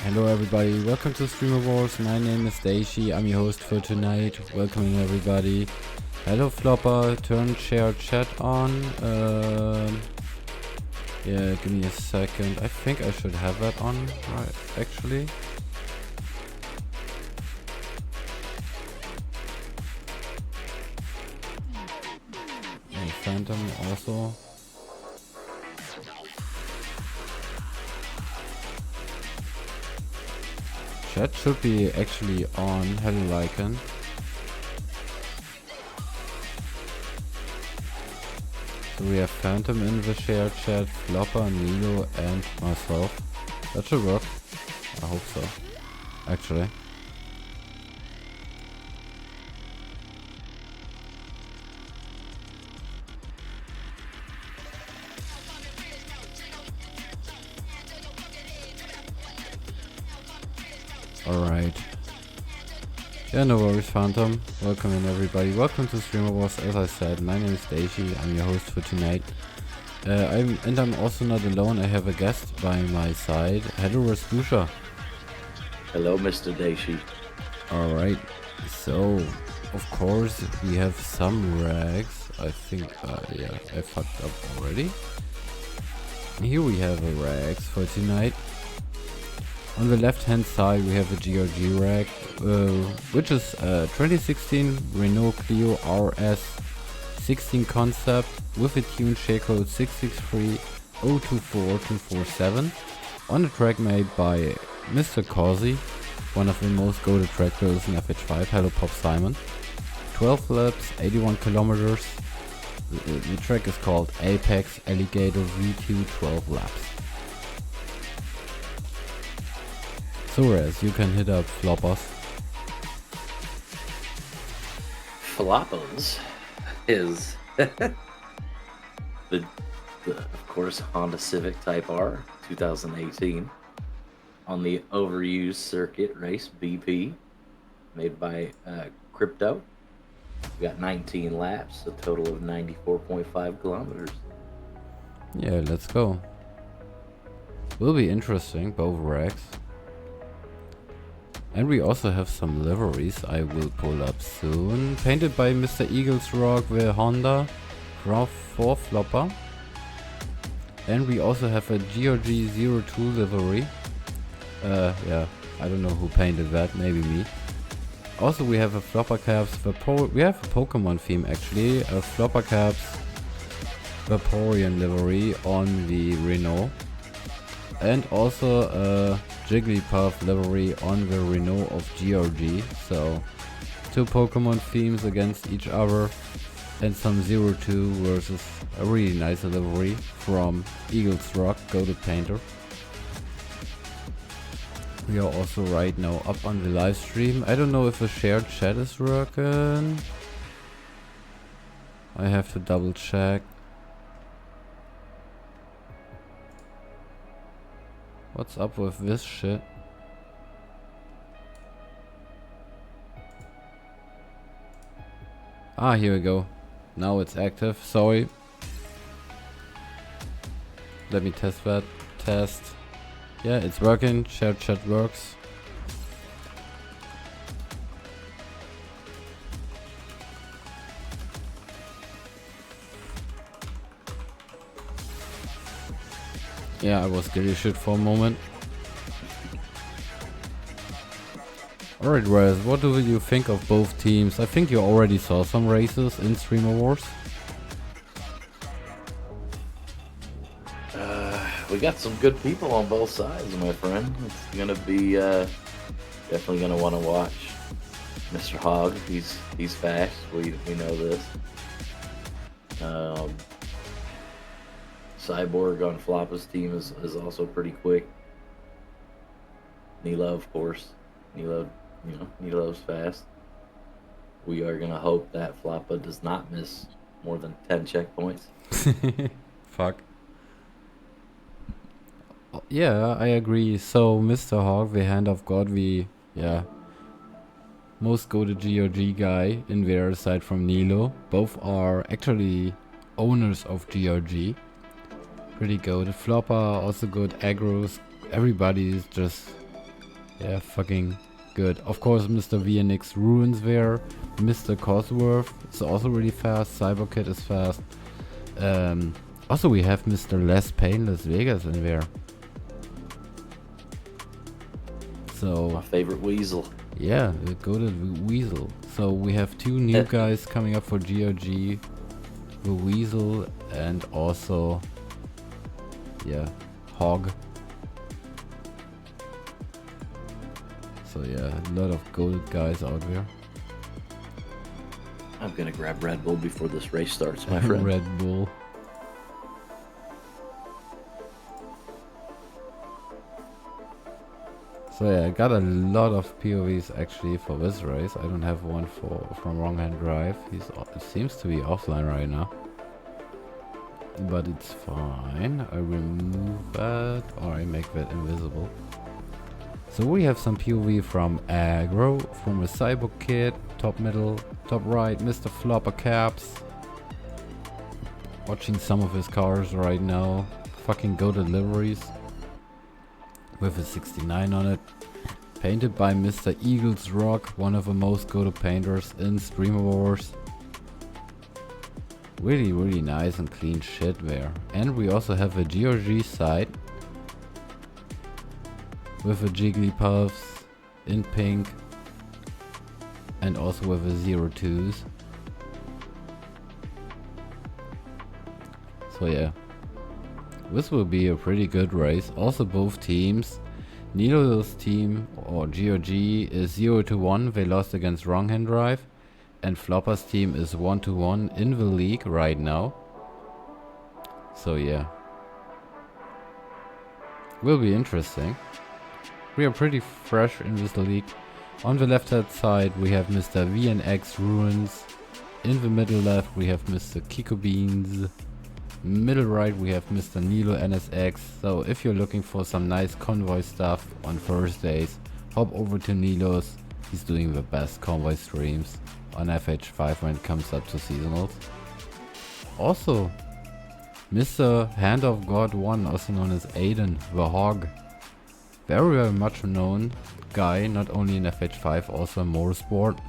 Hello everybody, welcome to StreamerWars. My name is Daishi, I'm your host for tonight. Welcoming everybody. Hello FLPA, turn share chat on. Yeah, give me a second. I think I should have that on, right, actually. And Phantom also. Chat should be actually on. Hello Lycan. So we have Phantom in the shared chat, FLPA, Nilo and myself. That should work. I hope so. Actually. Alright. Yeah, no worries, Phantom. Welcome in everybody. Welcome to StreamerWars. As I said, my name is Daishi. I'm your host for tonight. I'm also not alone. I have a guest by my side. Hello, Rasmusha. Hello, Mr. Daishi. Alright. So, of course, we have some rags. I think, yeah, I fucked up already. Here we have a rags for tonight. On the left hand side we have the gRg rag, which is a 2016 Renault Clio RS 16 concept with a tune shadecode 663024247 on a track made by Mr. Corsi, one of the most goated track builders in FH5. Hello Pop Simon. 12 laps, 81 kilometers. The track is called Apex Alligator V2 12 laps. So Raz, you can hit up floppers. Falapas is of course, Honda Civic Type R 2018 on the overused circuit race BP, made by Crypto. We got 19 laps, a total of 94.5 kilometers. Yeah, let's go. Will be interesting, both racks. And we also have some liveries I will pull up soon. Painted by Mr. Eagles Rock with Honda for Flopper. And we also have a gRg 02 livery. Yeah, I don't know who painted that, maybe me. Also we have a Flopper Caps, we have a Pokemon theme actually, a Flopper Caps Vaporeon livery on the Renault. And also a Jigglypuff livery on the Renault of gRg. So 2 Pokemon themes against each other. And some 02 versus a really nice livery from Eagles Rock, Goated Painter. We are also right now up on the live stream. I don't know if the shared chat is working. I have to double check. What's up with this shit? Ah, here we go. Now it's active. Sorry. Let me test that. Test. Yeah, it's working. Shared chat works. Yeah, I was getting shit for a moment. Alright, Raz, what do you think of both teams? I think you already saw some races in StreamerWars. We got some good people on both sides, my friend. It's gonna be definitely gonna want to watch Mr. Hogg. He's fast. We know this. Cyborg on Floppa's team is also pretty quick. Nilo, of course. Nilo's fast. We are gonna hope that Floppa does not miss more than 10 checkpoints. Fuck. Yeah, I agree. So, Mr. Hogg, the Hand of God, most goated gRg guy in there aside from Nilo. Both are actually owners of gRg. Pretty good. Flopper, also good. Agros, everybody is just, fucking good. Of course, Mr. VNX Ruins there. Mr. Cosworth is also really fast. Cyberkid is fast. Also, we have Mr. Less Painless Vegas in there. So my favorite weasel. Yeah, go to the Weasel. So we have 2 new guys coming up for gRg. The Weasel and also Hog. So yeah, a lot of gold guys out there. I'm gonna grab Red Bull before this race starts, my friend. Red Bull. So yeah, I got a lot of POVs actually for this race. I don't have one from Wrong Hand Drive. It seems to be offline right now. But it's fine. I remove that or I make that invisible. So we have some POV from Agro, from a Cyber Kid, top middle, top right, Mr. Flopper Caps. Watching some of his cars right now. Fucking go deliveries. With a 69 on it. Painted by Mr. Eagles Rock, one of the most go-to painters in StreamerWars. Really, really nice and clean shit there. And we also have a gRg side. With a Jigglypuffs in pink. And also with a 02s. So yeah. This will be a pretty good race. Also both teams. Nilo's team or gRg is 0-1. They lost against Wrong Hand Drive. And Flopper's team is 1-1 in the league right now. So yeah. Will be interesting. We are pretty fresh in this league. On the left hand side we have Mr. VNX Ruins. In the middle left we have Mr. Kiko Beans. Middle right we have Mr. Nilo NSX. So if you're looking for some nice convoy stuff on Thursdays, hop over to Nilo's. He's doing the best convoy streams on FH5 when it comes up to seasonals. Also, Mr. Hand of God 1, also known as Aiden the Hog. Very much known guy, not only in FH5, also in motorsport.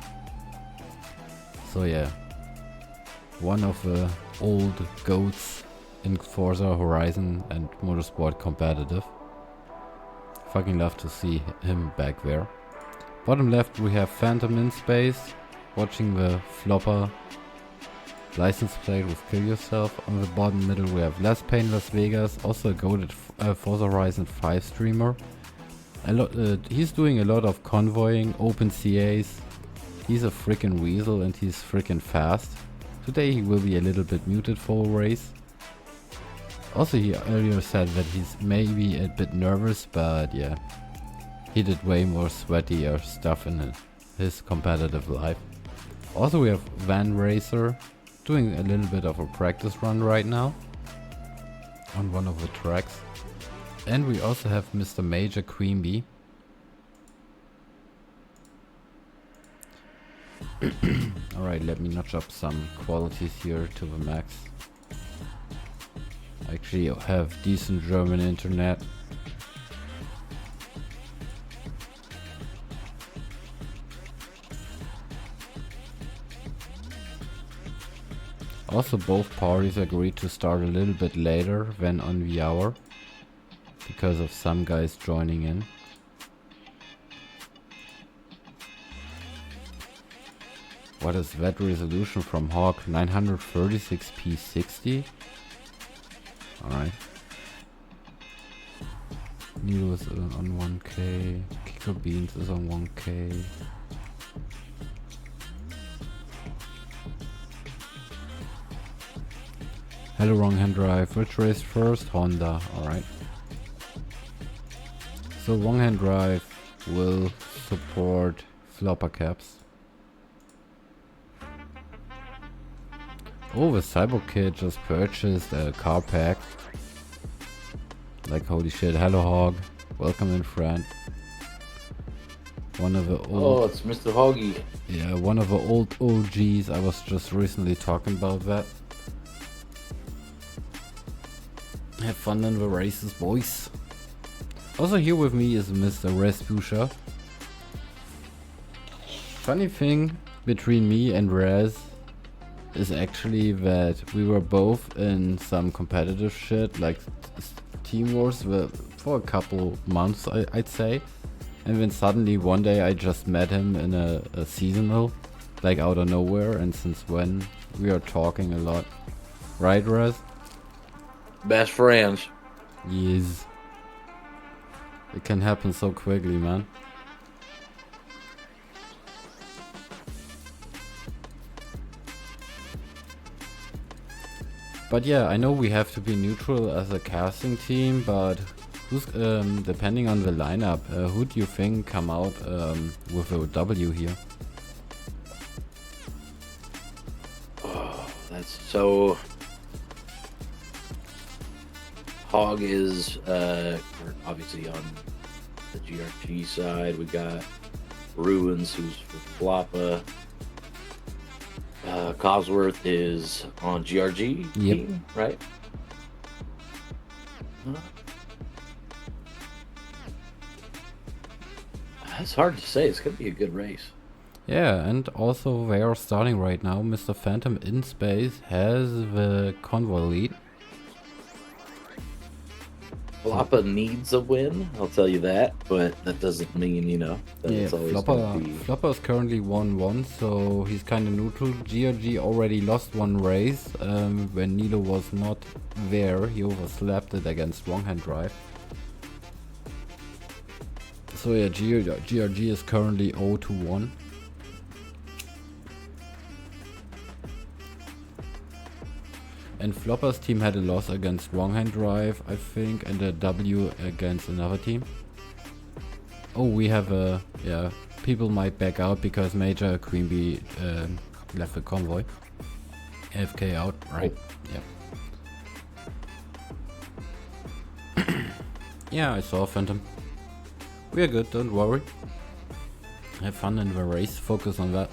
So yeah, one of the old goats in Forza Horizon and motorsport competitive. Fucking love to see him back there. Bottom left we have Phantom in space, watching the flopper license plate with Kill Yourself. On the bottom middle we have Less Pain Las Vegas, also a goated Forza Horizon 5 streamer. He's doing a lot of convoying, open CAs. He's a freaking weasel and he's freaking fast. Today he will be a little bit muted for a race. Also he earlier said that he's maybe a bit nervous, but yeah, he did way more sweatier stuff in his competitive life. Also we have Van Racer doing a little bit of a practice run right now on one of the tracks. And we also have Mr. Major Queenbee. Alright, let me notch up some qualities here to the max. I actually have decent German internet. Also both parties agreed to start a little bit later than on the hour, because of some guys joining in. What is that resolution from Hawk? 936p 60? Alright. Nilo is on 1k. Kiko Beans is on 1k. Hello, wrong hand drive. Which race first? Honda. Alright. So wrong hand drive will support flopper caps. Oh, the Cyber Kid just purchased a car pack. Like holy shit. Hello Hog. Welcome in, friend. One of the old... Oh, it's Mr. Hoggy. Yeah, one of the old OGs. I was just recently talking about that. Have fun in the races, boys. Also here with me is Mr. Respucia. Funny thing between me and Res is actually that we were both in some competitive shit, like Team Wars, for a couple months, I'd say. And then suddenly one day I just met him in a seasonal, like out of nowhere, and since when we are talking a lot. Right, Res? Best friends. Yes. It can happen so quickly, man. But yeah, I know we have to be neutral as a casting team, but who's depending on the lineup, who do you think come out with a W here? Oh, that's so... Hog is obviously on the gRg side. We got Ruins, who's for FLPA. Cosworth is on gRg team, right? It's hard to say. It's gonna be a good race. Yeah, and also they are starting right now. Mr. Phantom in space has the convoy lead. FLPA needs a win, I'll tell you that, but that doesn't mean, you know, that Yeah, it's always gonna be... FLPA is currently 1-1, so he's kind of neutral. gRg already lost one race when Nilo was not there. He overslapped it against wrong hand drive. So yeah, gRg is currently 0-1. And Flopper's team had a loss against wrong hand drive, I think, and a W against another team. Oh, we have a... Yeah, people might back out because Major Queen Bee left the convoy. AFK out, right? Yep. Yeah, I saw Phantom. We are good, don't worry. Have fun in the race, focus on that.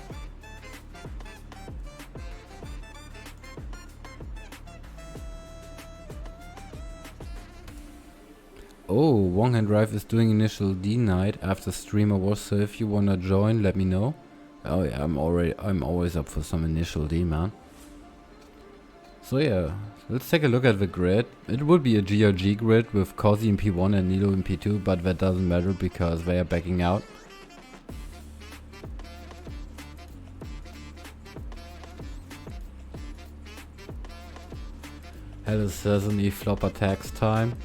Oh, Wong Hand Drive is doing initial D night after StreamerWars, so if you wanna join, let me know. Oh yeah, I'm always up for some initial D, man. So yeah, let's take a look at the grid. It would be a gRg grid with Cozy in P1 and Nilo in P2, but that doesn't matter because they are backing out. Hello Sesame, flop attacks time.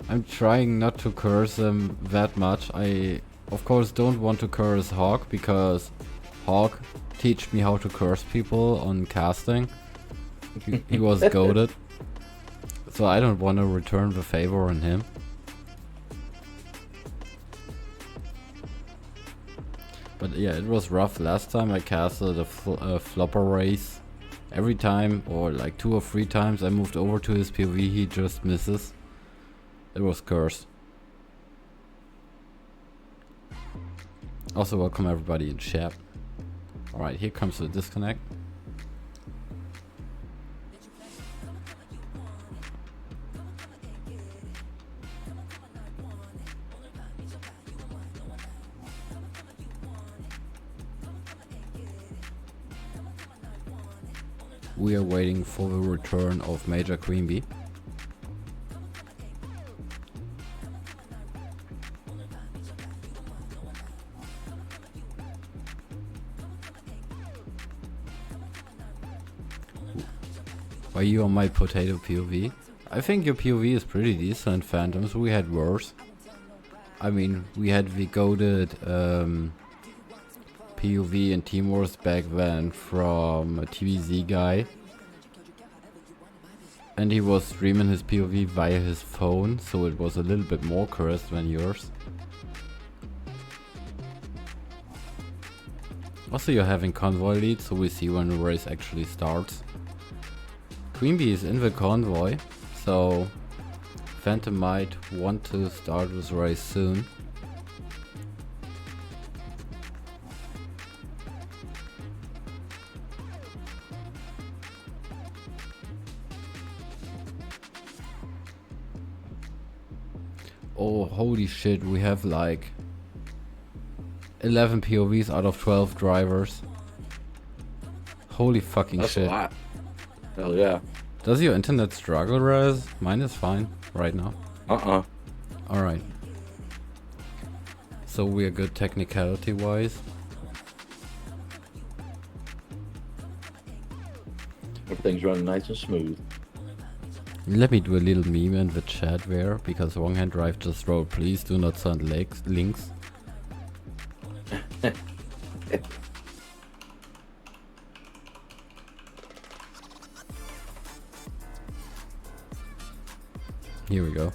I'm trying not to curse them that much. I of course don't want to curse Hawk because Hawk teach me how to curse people on casting. He was goated. So I don't want to return the favor on him. But yeah, it was rough last time I casted a flopper race. Every time, or like 2 or 3 times I moved over to his POV, he just misses. It was cursed. Also welcome everybody in chat. Alright, here comes the disconnect. We are waiting for the return of Major Queen Bee. Why you on my potato POV? I think your POV is pretty decent, Phantoms. We had worse. I mean, we had the goated POV and Team Wars back then from a TVZ guy. And he was streaming his POV via his phone, so it was a little bit more cursed than yours. Also, you're having convoy lead, so we see when the race actually starts. Queen Bee is in the convoy, so Phantom might want to start this race soon. Oh, holy shit, we have like 11 POVs out of 12 drivers. Holy fucking That's shit. a lot. Hell yeah. Does your internet struggle, Raz? Mine is fine right now. Alright. So we are good technicality wise. Everything's running nice and smooth. Let me do a little meme in the chat there, because Wrong Hand Drive just wrote, please do not send links. Here we go.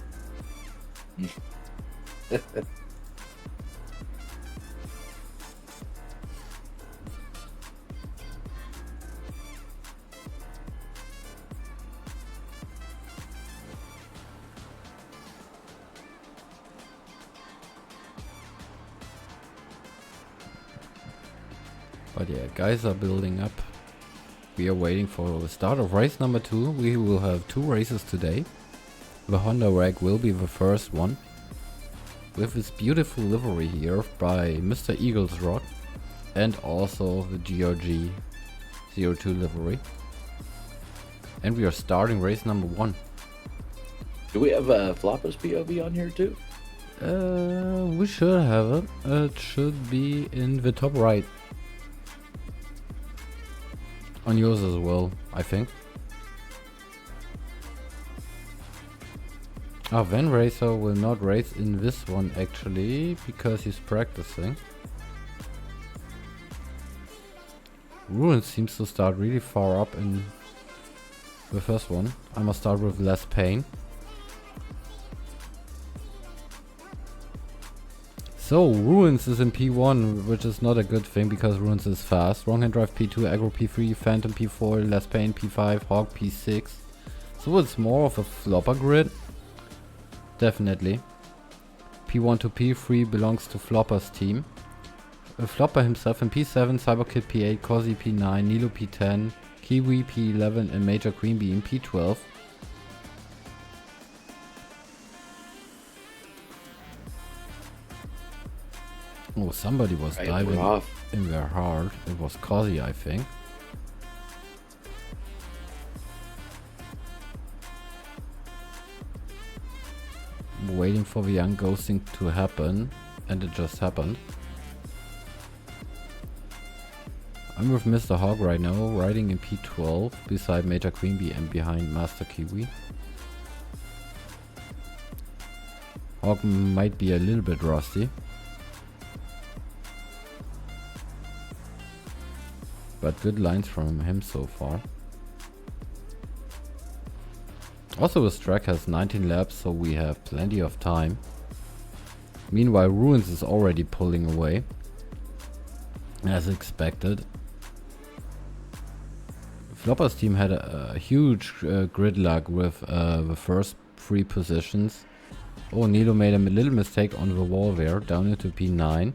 But yeah, guys are building up. We are waiting for the start of race number 2. We will have 2 races today. The Honda Rag will be the first one. With this beautiful livery here by Mr. Eagles Rock. And also the gRg 02 livery. And we are starting race number 1. Do we have Floppa's POV on here too? We should have it. It should be in the top right. On yours as well, I think. Ah, Van Racer will not race in this one actually, because he's practicing. Ruin seems to start really far up in the first one. I must start with less pain. So, Ruins is in P1, which is not a good thing because Ruins is fast. Wronghand Drive P2, Aggro P3, Phantom P4, Less Pain P5, Hawk P6. So it's more of a flopper grid. Definitely. P1 to P3 belongs to Flopper's team. Flopper himself in P7, Cyberkid P8, Cozy P9, Nilo P10, Kiwi P11 and Major Queen Bee in P12. Oh, somebody was diving in there hard. It was Cozy, I think. Waiting for the unghosting to happen, and it just happened. I'm with Mr. Hog right now, riding in P12 beside Major Queen Bee and behind Master Kiwi. Hog might be a little bit rusty, but good lines from him so far. Also, this track has 19 laps, so we have plenty of time. Meanwhile, Ruins is already pulling away, as expected. Flopper's team had a huge grid lag with the first 3 positions. Oh, Nilo made a little mistake on the wall there, down into P9.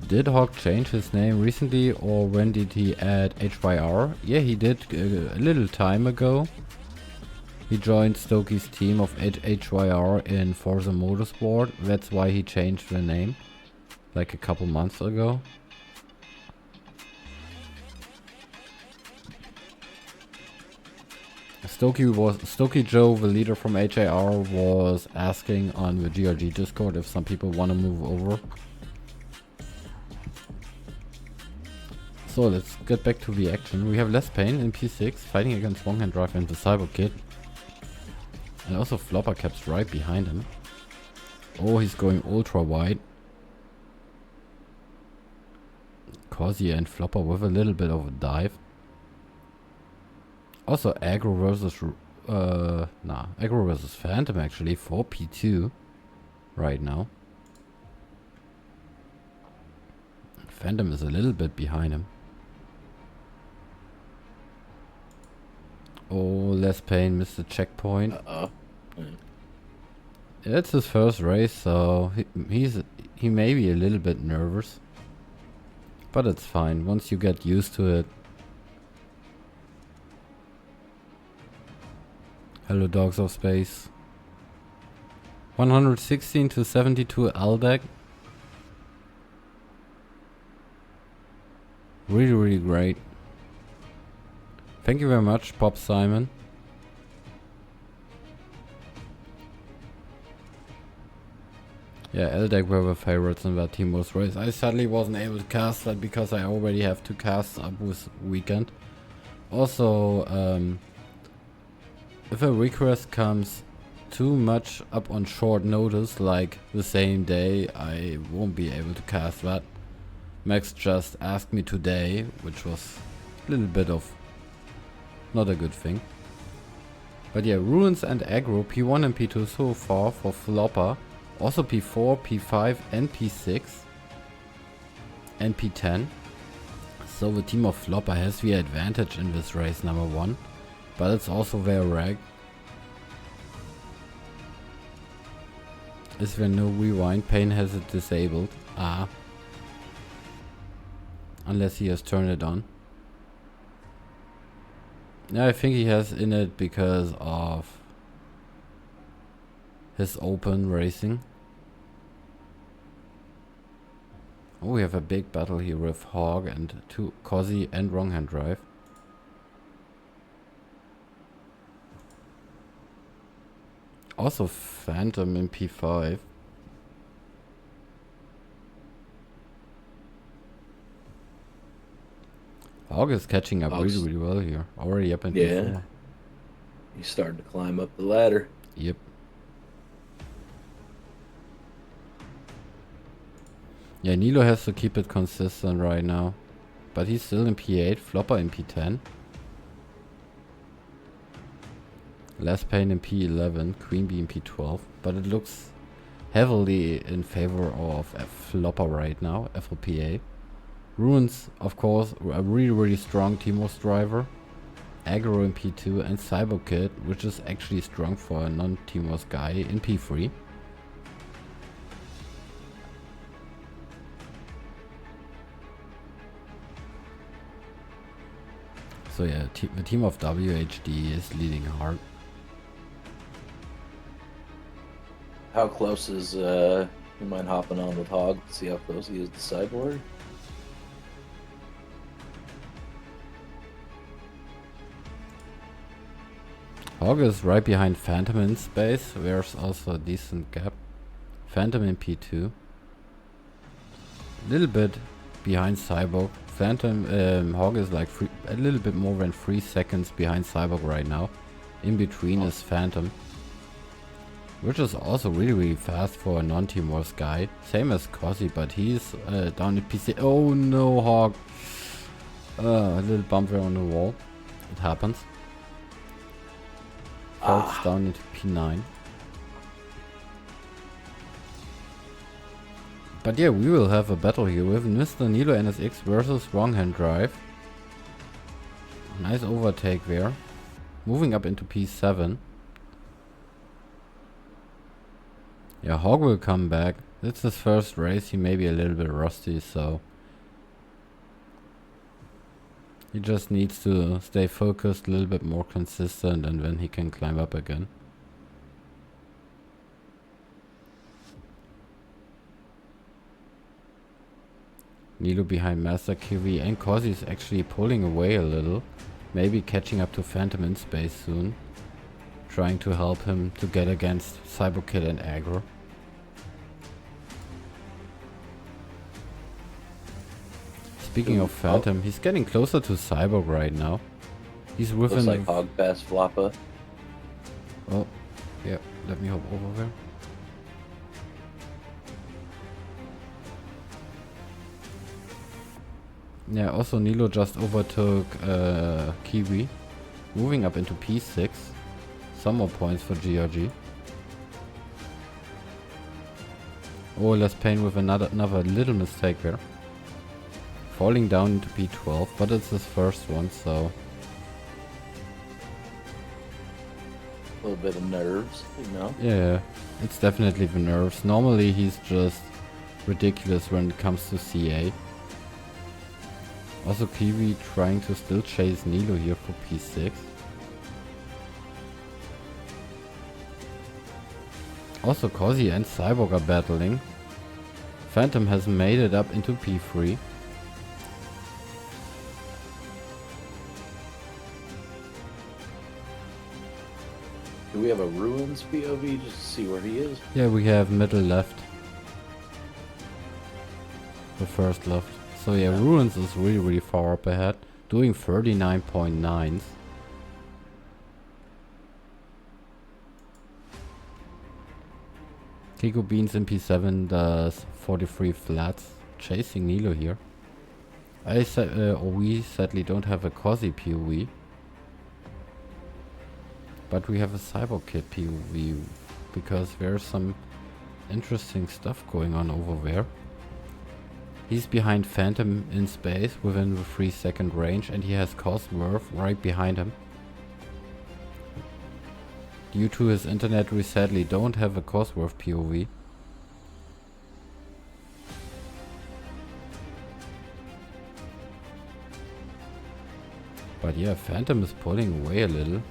Did Hawk change his name recently, or when did he add HYR? Yeah, he did a little time ago. He joined Stokey's team of HYR in Forza Motorsport. That's why he changed the name, like a couple months ago. Stokey Joe, the leader from HAR, was asking on the gRg Discord if some people want to move over. So let's get back to the action. We have Less Pain in P6 fighting against Wronghand Drive and the Cyber Kid. And also Flopper Caps right behind him. Oh, he's going ultra wide. Cozy and Flopper with a little bit of a dive. Also Aggro versus Aggro versus Phantom actually for P2 right now. Phantom is a little bit behind him. Oh, Less Pain missed the checkpoint. It's his first race, so he may be a little bit nervous, but it's fine once you get used to it. Hello, Dogs of Space. 116 to 72 LDEC. Really great. Thank you very much, Pop Simon. Yeah, LDEC were the favorites in that Teamworth race. I sadly wasn't able to cast that because I already have 2 casts up with weekend. Also, if a request comes too much up on short notice, like the same day, I won't be able to cast that. Max just asked me today, which was a little bit of not a good thing. But yeah, Ruins and Aggro, P1 and P2 so far for Flopper. Also P4, P5 and P6 and P10. So the team of Flopper has the advantage in this race, number 1. But it's also their rag. Is there no rewind? Pain has it disabled. Ah. Unless he has turned it on. Yeah, I think he has in it because of his open racing. Oh, we have a big battle here with Hog and Cozy and Wronghand Drive. Also Phantom in P5. Hog is catching up really well here. Already up in P4. He's starting to climb up the ladder. Yep. Yeah, Nilo has to keep it consistent right now. But he's still in P8, Flopper in P10. Less Pain in P11, Queen Bee in P12. But it looks heavily in favor of FLPA right now, FLPA. Ruins, of course, a really strong Teemos driver. Aggro in P2 and Cyberkid, which is actually strong for a non-Teemos guy in P3. So yeah, the team of WHD is leading hard. How close is you mind hopping on with Hog? See how close he is to Cyborg? Hog is right behind Phantom in space. There's also a decent gap. Phantom in P2. A little bit behind Cyborg. Phantom, Hog is like a little bit more than 3 seconds behind Cyborg right now. In between is Phantom, which is also really fast for a non-Teemos guy. Same as Cosy, but he's down at PC. Oh no, Hog. A little bump there on the wall. It happens. Falls down into P9. But yeah, we will have a battle here with Mr. Nilo NSX versus Wronghand Drive. Nice overtake there. Moving up into P7. Yeah, Hog will come back. It's his first race. He may be a little bit rusty, so he just needs to stay focused, a little bit more consistent, and then he can climb up again. Nilo behind Master Kiwi, and Cosy is actually pulling away a little. Maybe catching up to Phantom in space soon. Trying to help him to get against Cyberkid and Aggro. Speaking of Phantom, he's getting closer to Cyborg right now. He's within... Looks like Hog past FLPA. Oh, yeah, let me hop over there. Yeah, also Nilo just overtook Kiwi. Moving up into P6. Some more points for gRg. Oh, Les Payne with another little mistake there. Falling down into P12, but it's his first one, so... A little bit of nerves, you know? Yeah, it's definitely the nerves. Normally he's just ridiculous when it comes to CA. Also Kiwi trying to still chase Nilo here for P6. Also Cosy and Cyborg are battling. Phantom has made it up into P3. Do we have a Ruins POV just to see where he is? Yeah, we have middle left. The first left. So yeah, Ruins is really far up ahead. Doing 39.9s. Kiko Beans in P7 does 43 flats. Chasing Nilo here. We sadly don't have a Cosy POV. But we have a Cyberkid POV. Because there's some interesting stuff going on over there. He's behind Phantom in space within the 3-second range, and he has Cosworth right behind him. Due to his internet, we sadly don't have a Cosworth POV. But yeah, Phantom is pulling away a little.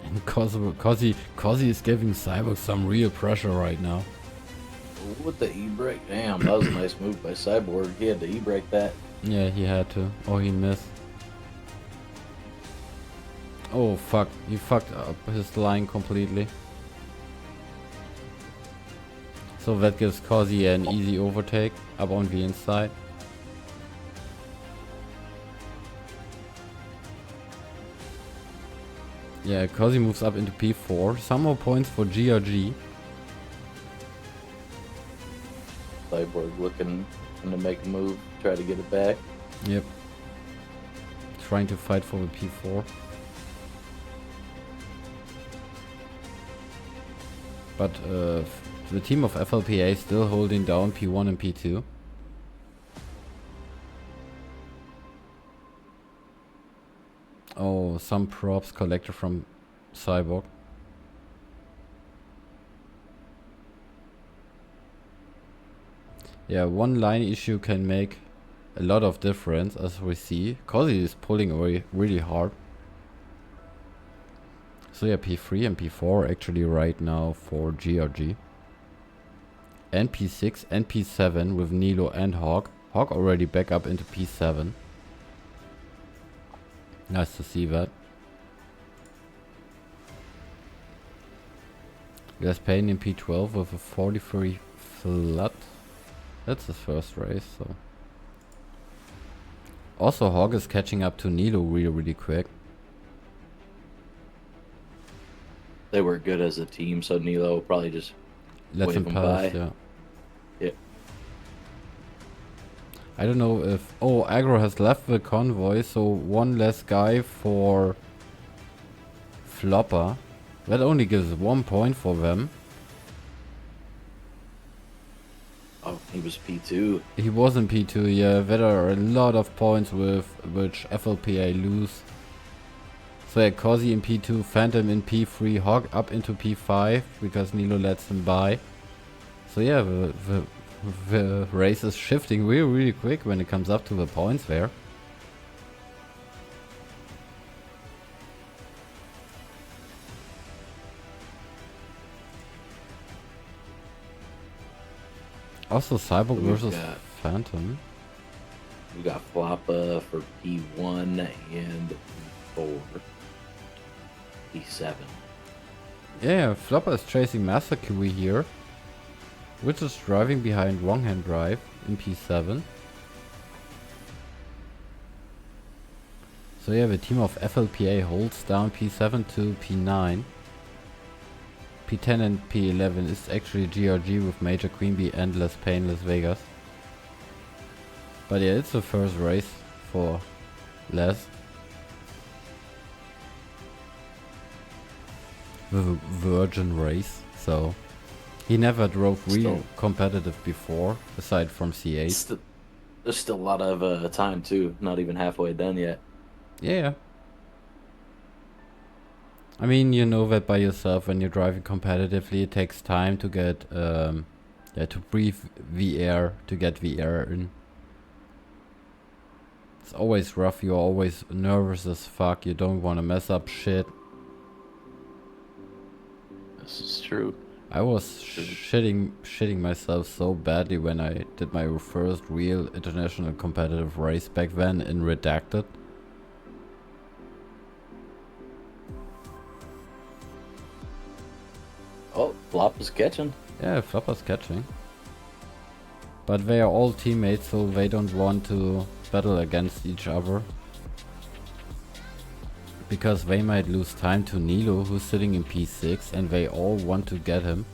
And Cosy is giving Cyborg some real pressure right now. With the E-brake, damn, that was a nice move by Cyborg. He had to E-brake that. Yeah, he had to. Oh, he missed. Oh, fuck. He fucked up his line completely. So that gives Cosy an easy overtake up on the inside. Yeah, Cosy moves up into P4. Some more points for gRg. Cyborg looking to make a move, try to get it back. Yep. Trying to fight for the P4. But the team of FLPA still holding down P1 and P2. Oh, some props collected from Cyborg. Yeah, one line issue can make a lot of difference, as we see. Cozy is pulling away really hard. So yeah, P3 and P4 actually right now for gRg. And P6 and P7 with Nilo and Hog. Hog already back up into P7. Nice to see that. There's Payne in P12 with a 43 flat. That's his first race, so. Also, Hog is catching up to Nilo really quick. They were good as a team, so Nilo will probably just Let wave him them pass, by. yeah. Yeah. I don't know if... Oh, Aggro has left the convoy, so one less guy for FLPA. That only gives 1 point for them. Oh, he was P2. He was in P2, yeah. There are a lot of points with which FLPA lose. So yeah, Cozy in P2, Phantom in P3, Hog up into P5 because Nilo lets him by. So yeah, the race is shifting really quick when it comes up to the points there. Also Cyborg versus Phantom. We got FLPA for P1 and P4. P7. Yeah, FLPA is chasing Master Kiwi here, which is driving behind Wrong Hand Drive in P7. So yeah, the team of FLPA holds down P7 to P9. P10 and P11 is actually gRg with Major Queen Bee and Less Painless Vegas. But yeah, it's the first race for Les. The virgin race, so he never drove real competitive before, aside from C8. There's still a lot of time too, not even halfway done yet. Yeah. I mean, you know that by yourself when you're driving competitively, it takes time to get, yeah, to breathe the air, to get the air in. It's always rough, you're always nervous as fuck, you don't want to mess up shit. This is true. I was shitting myself so badly when I did my first real international competitive race back then in Redacted. Oh, Flop is catching. Yeah, FLPA's catching. But they are all teammates, so they don't want to battle against each other. Because they might lose time to Nilo, who's sitting in P6, and they all want to get him.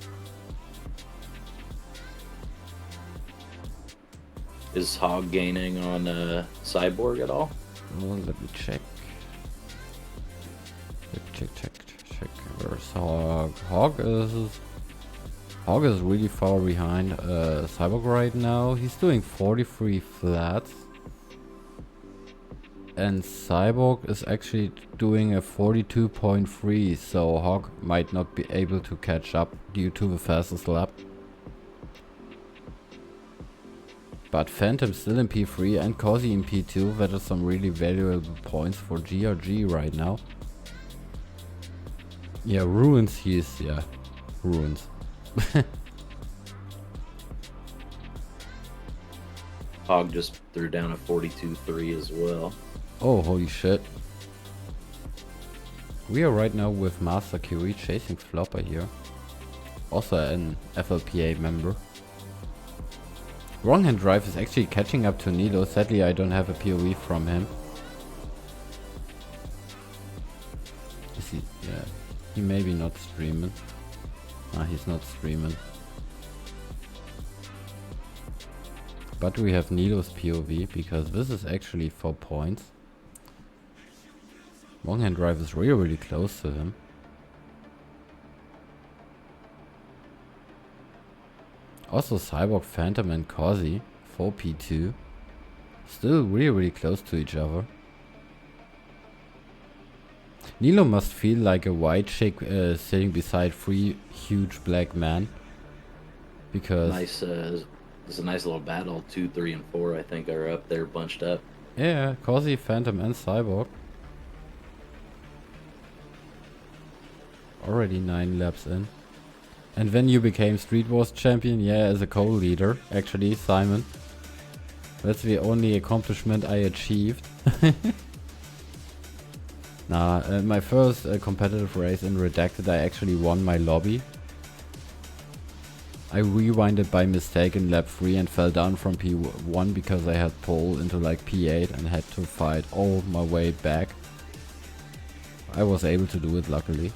Is Hog gaining on Cyborg at all? Well, let me check. Check. Where's Hog? Hog is really far behind Cyborg right now. He's doing 43 flats. And Cyborg is actually doing a 42.3, so Hog might not be able to catch up due to the fastest lap. But Phantom still in P3 and Cozy in P2, that is some really valuable points for gRg right now. Yeah, Ruins, yeah, Ruins. Hog just threw down a 42.3 as well. Oh, holy shit. We are right now with Master Kiwi chasing FLPA here. Also an FLPA member. Wrong Hand Drive is actually catching up to Nilo. Sadly, I don't have a POV from him. Is he? Yeah. He may be not streaming. Ah, he's not streaming. But we have Nilo's POV, because this is actually 4 points. Wrong Hand Drive is really close to him. Also Cyborg, Phantom and Causey, 4P2. Still really close to each other. Nilo must feel like a white chick sitting beside 3 huge black men. Because... Nice, there's a nice little battle. 2, 3, and 4, I think, are up there bunched up. yeah, Causey, Phantom and Cyborg. Already 9 laps in. And when you became Street Wars champion, yeah, as a co-leader, actually, Simon. That's the only accomplishment I achieved. Nah, my first competitive race in Redacted, I actually won my lobby. I rewinded by mistake in lap 3 and fell down from P1 because I had pole into like P8 and had to fight all my way back. I was able to do it, luckily.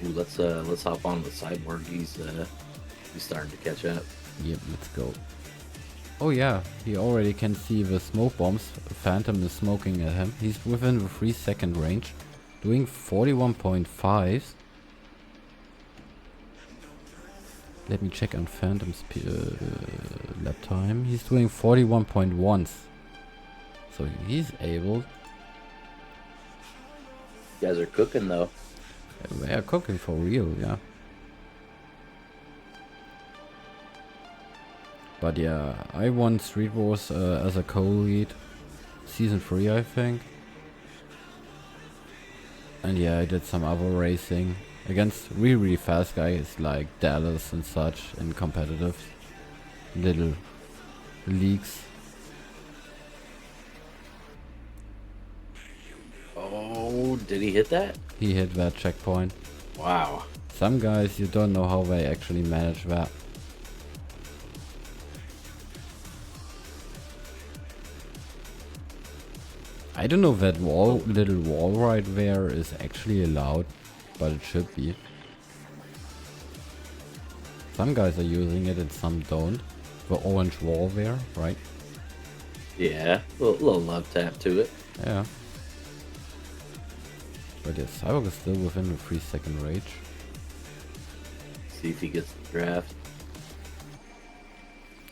Ooh, let's hop on with Cyborg. He's starting to catch up. Yep, let's go. Oh yeah, he already can see the smoke bombs. Phantom is smoking at him. He's within the 3-second range, doing 41.5. Let me check on Phantom's lap time. He's doing 41.1. So he's able. You guys are cooking though. They are cooking for real, yeah. But yeah, I won Street Wars as a co-lead. Season 3, I think. And yeah, I did some other racing. Against really fast guys like Dallas and such in competitive little leagues. Oh, did he hit that? He hit that checkpoint. Wow. Some guys, you don't know how they actually manage that. I don't know if that little wall right there is actually allowed, but it should be. Some guys are using it and some don't. The orange wall there, right? Yeah, a little love tap to it. Yeah. But yeah, Cyborg is still within the 3-second range. See if he gets the draft.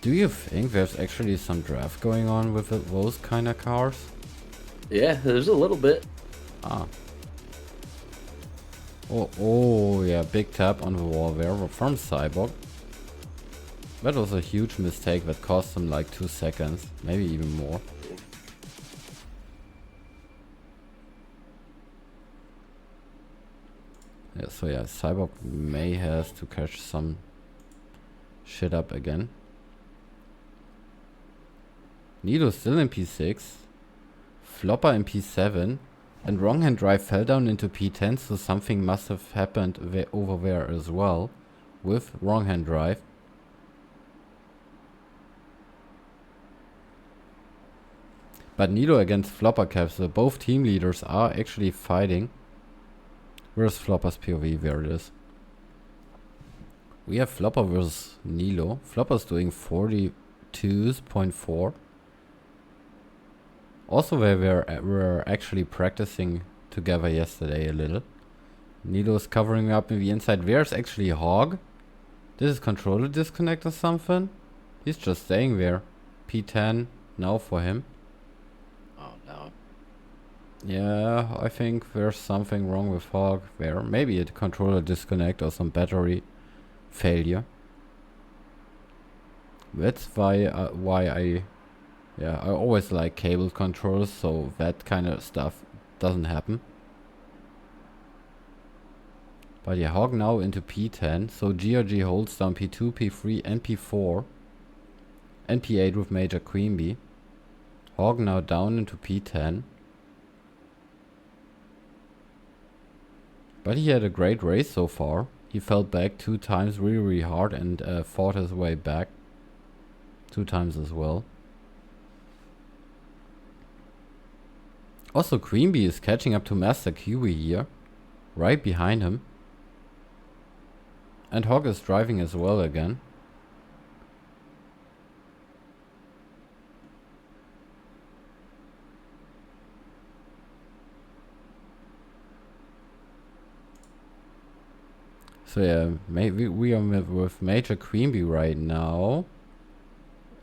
Do you think there's actually some draft going on with those kind of cars? Yeah, there's a little bit. Ah. Oh yeah, big tap on the wall there from Cyborg. That was a huge mistake that cost him like 2 seconds, maybe even more. Yeah, so yeah, Cyborg may have to catch some shit up again. Nido's still in P6. Flopper in P7. And wrong hand drive fell down into P10, so something must have happened over there as well. With wrong hand drive. But Nido against Flopper caps, so both team leaders are actually fighting. Where's Flopper's POV? There it is. We have Flopper versus Nilo. Flopper's doing 42.4. Also, they were actually practicing together yesterday a little. Nilo's covering up in the inside. There's actually Hog. This is controller disconnect or something. He's just staying there. P10 now for him. Oh no. Yeah, I think there's something wrong with Hog there. Maybe a controller disconnect or some battery failure. That's why I always like cable controls, so that kind of stuff doesn't happen. But yeah, Hog now into P10, so gRg holds down P2, P3 and P4. And P8 with Major Queen Bee. Hog now down into P10. But he had a great race so far. He fell back 2 times really hard and fought his way back 2 times as well. Also, Queen Bee is catching up to Master Kiwi here, right behind him. And Hog is driving as well again. So yeah, maybe we are with Major Queenbee right now.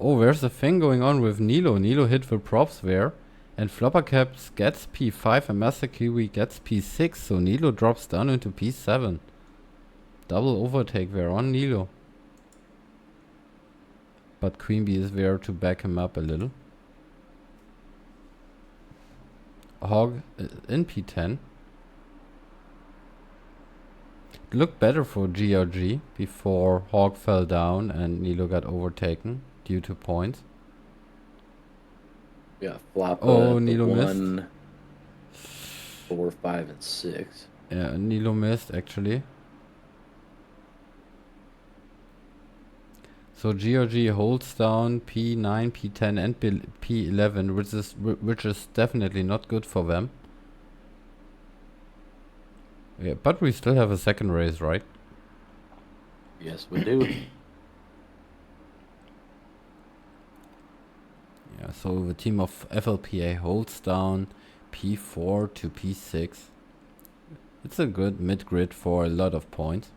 Oh, there's a thing going on with Nilo. Nilo hit the props there. And Floppercaps gets P5 and Master Kiwi gets P6. So Nilo drops down into P7. Double overtake there on Nilo. But Queenbee is there to back him up a little. Hog in P10. It looked better for gRg before Hog fell down and Nilo got overtaken due to points. Yeah, FLPA. Oh, Nilo 1, missed. 4, 5, and 6. Yeah, Nilo missed actually. So gRg holds down P9, P10 and P11, which is definitely not good for them. Yeah, but we still have a second race, right? Yes, we do. Yeah, so the team of FLPA holds down P4 to P6. It's a good mid-grid for a lot of points.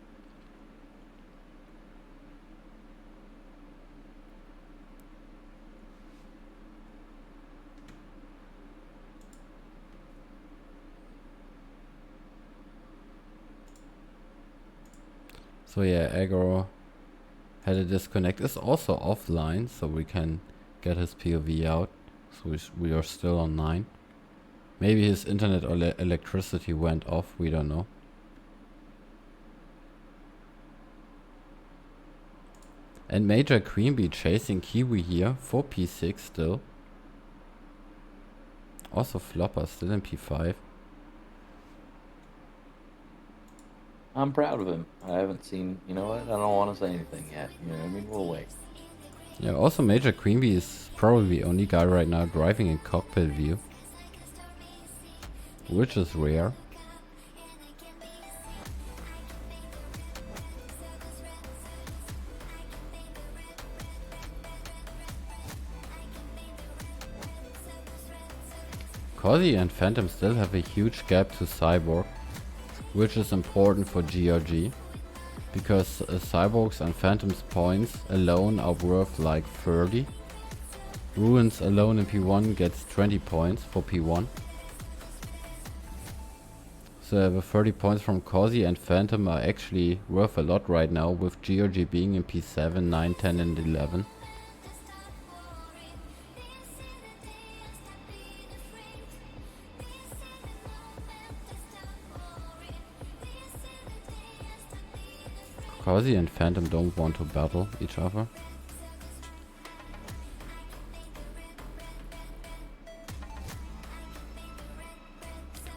So yeah, Agro had a disconnect. It's also offline, so we can get his POV out. So we are still on 9. Maybe his internet or electricity went off, we don't know. And Major Queenbee chasing Kiwi here for P6 still. Also Flopper still in P5. I'm proud of him. I haven't seen, you know what? I don't want to say anything yet. You know what I mean? We'll wait. Yeah, also Major Queenbee is probably the only guy right now driving in cockpit view. Which is rare. Cozzy and Phantom still have a huge gap to Cyborg, which is important for gRg, because Cyborg's and Phantom's points alone are worth like 30. Ruins alone in P1 gets 20 points for P1. So the 30 points from Cozzy and Phantom are actually worth a lot right now, with gRg being in P7, 9, 10 and 11. Cozzy and Phantom don't want to battle each other.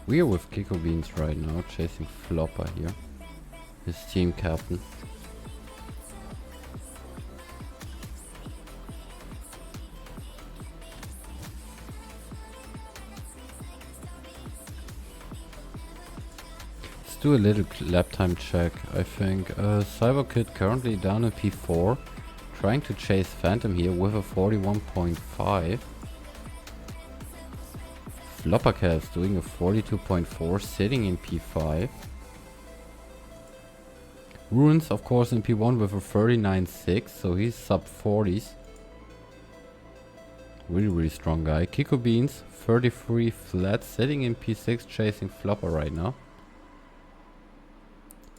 We are with Kiko Beans right now, chasing Flopper here, his team captain. Let's do a little lap time check, I think. Cyberkid currently down in P4, trying to chase Phantom here with a 41.5. Floppercast doing a 42.4, sitting in P5. Ruins, of course, in P1 with a 39.6, so he's sub 40s. Really strong guy. Kiko Beans, 33 flat, sitting in P6, chasing Flopper right now.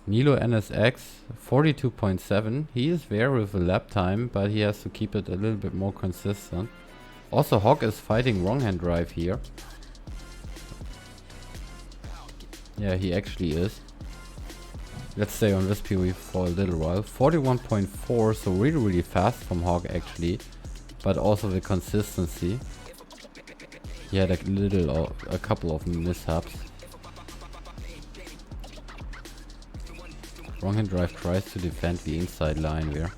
Nilo NSX, 42.7. He is there with the lap time, but he has to keep it a little bit more consistent. Also, Hawk is fighting wrong hand drive here. Yeah, he actually is. Let's stay on this POV for a little while. 41.4, so really fast from Hawk actually. But also the consistency. He had a couple of mishaps. Wrong hand drive tries to defend the inside line there.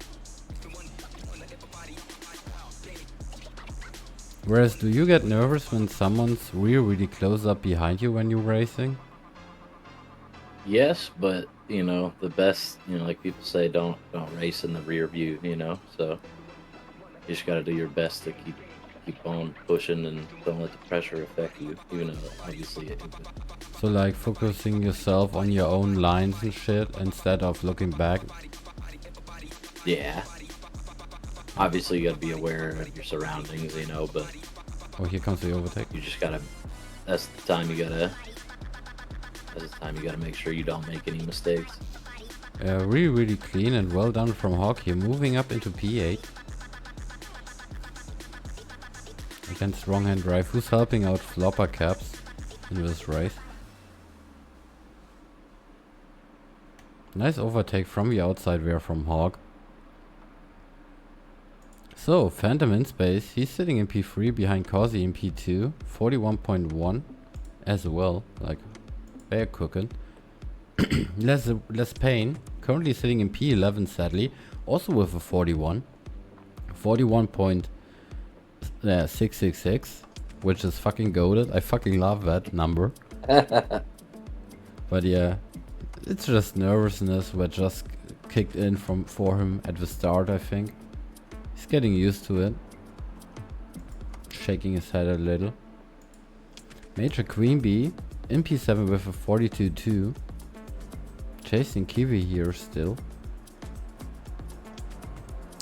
Whereas, do you get nervous when someone's really close up behind you when you're racing? Yes, but you know the best. You know, like people say, don't race in the rear view. You know, so you just got to do your best to keep on pushing and don't let the pressure affect you, even though obviously it would. So like focusing yourself on your own lines and shit instead of looking back. Yeah. Obviously, you gotta be aware of your surroundings, you know, but Oh, here comes the overtake. you just gotta. That's the time you gotta. That's the time you gotta make sure you don't make any mistakes. Really, really clean and well done from Hawk here, moving up into P8. Against wrong hand drive, who's helping out flopper caps in this race. Nice overtake from the outside there from Hawk. So, Phantom in space, he's sitting in P3 behind Causey in P2, 41.1 as well, like, they're cooking. less pain, currently sitting in P11 sadly, also with a 41. 41.666, which is fucking goated. I fucking love that number. But yeah, it's just nervousness that just kicked in for him at the start, I think. He's getting used to it. Shaking his head a little. Major Queen Bee in P7 with a 42.2. Chasing Kiwi here still.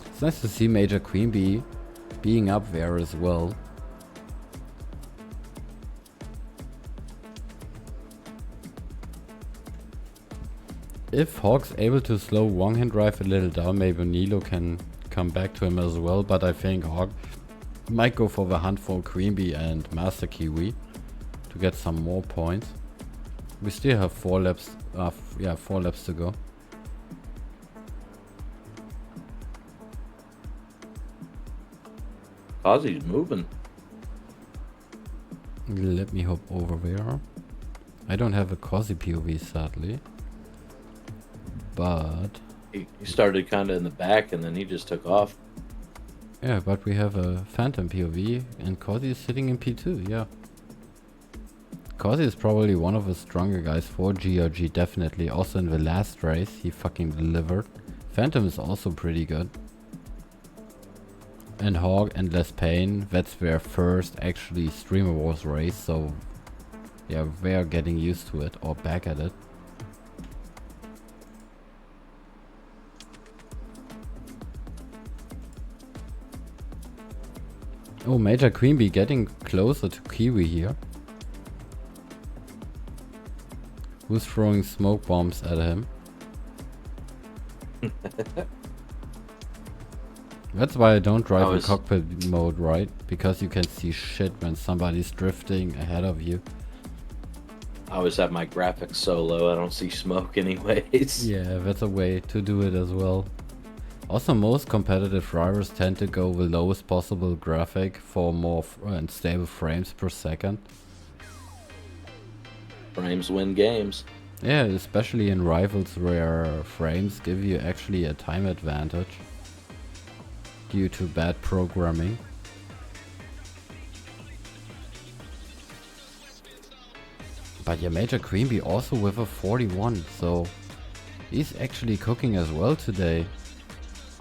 It's nice to see Major Queen Bee being up there as well. If Hawk's able to slow one hand drive a little down, maybe Nilo can come back to him as well, but I think Hawk might go for the hunt for Queen Bee and Master Kiwi to get some more points. We still have 4 laps, 4 laps to go. Ozzy's moving. Let me hop over there. I don't have a Quasi POV sadly. But He started kind of in the back and then he just took off. yeah, but we have a Phantom POV and Quasi is sitting in P2, yeah. Quasi is probably one of the stronger guys for gRg, definitely. Also in the last race, he fucking delivered. Phantom is also pretty good. And Hawk and Less Pain, that's their first actually StreamerWars race, so yeah, they are getting used to it or back at it. Oh, Major Queen Bee getting closer to Kiwi here. Who's throwing smoke bombs at him? That's why I don't drive in cockpit mode, right? Because you can see shit when somebody's drifting ahead of you. I always have my graphics so low I don't see smoke anyways. Yeah, that's a way to do it as well. Also, most competitive drivers tend to go the lowest possible graphic for more and stable frames per second. Frames win games. Yeah, especially in rivals where frames give you actually a time advantage due to bad programming. But yeah, Major Queen Bee also with a 41, so he's actually cooking as well today.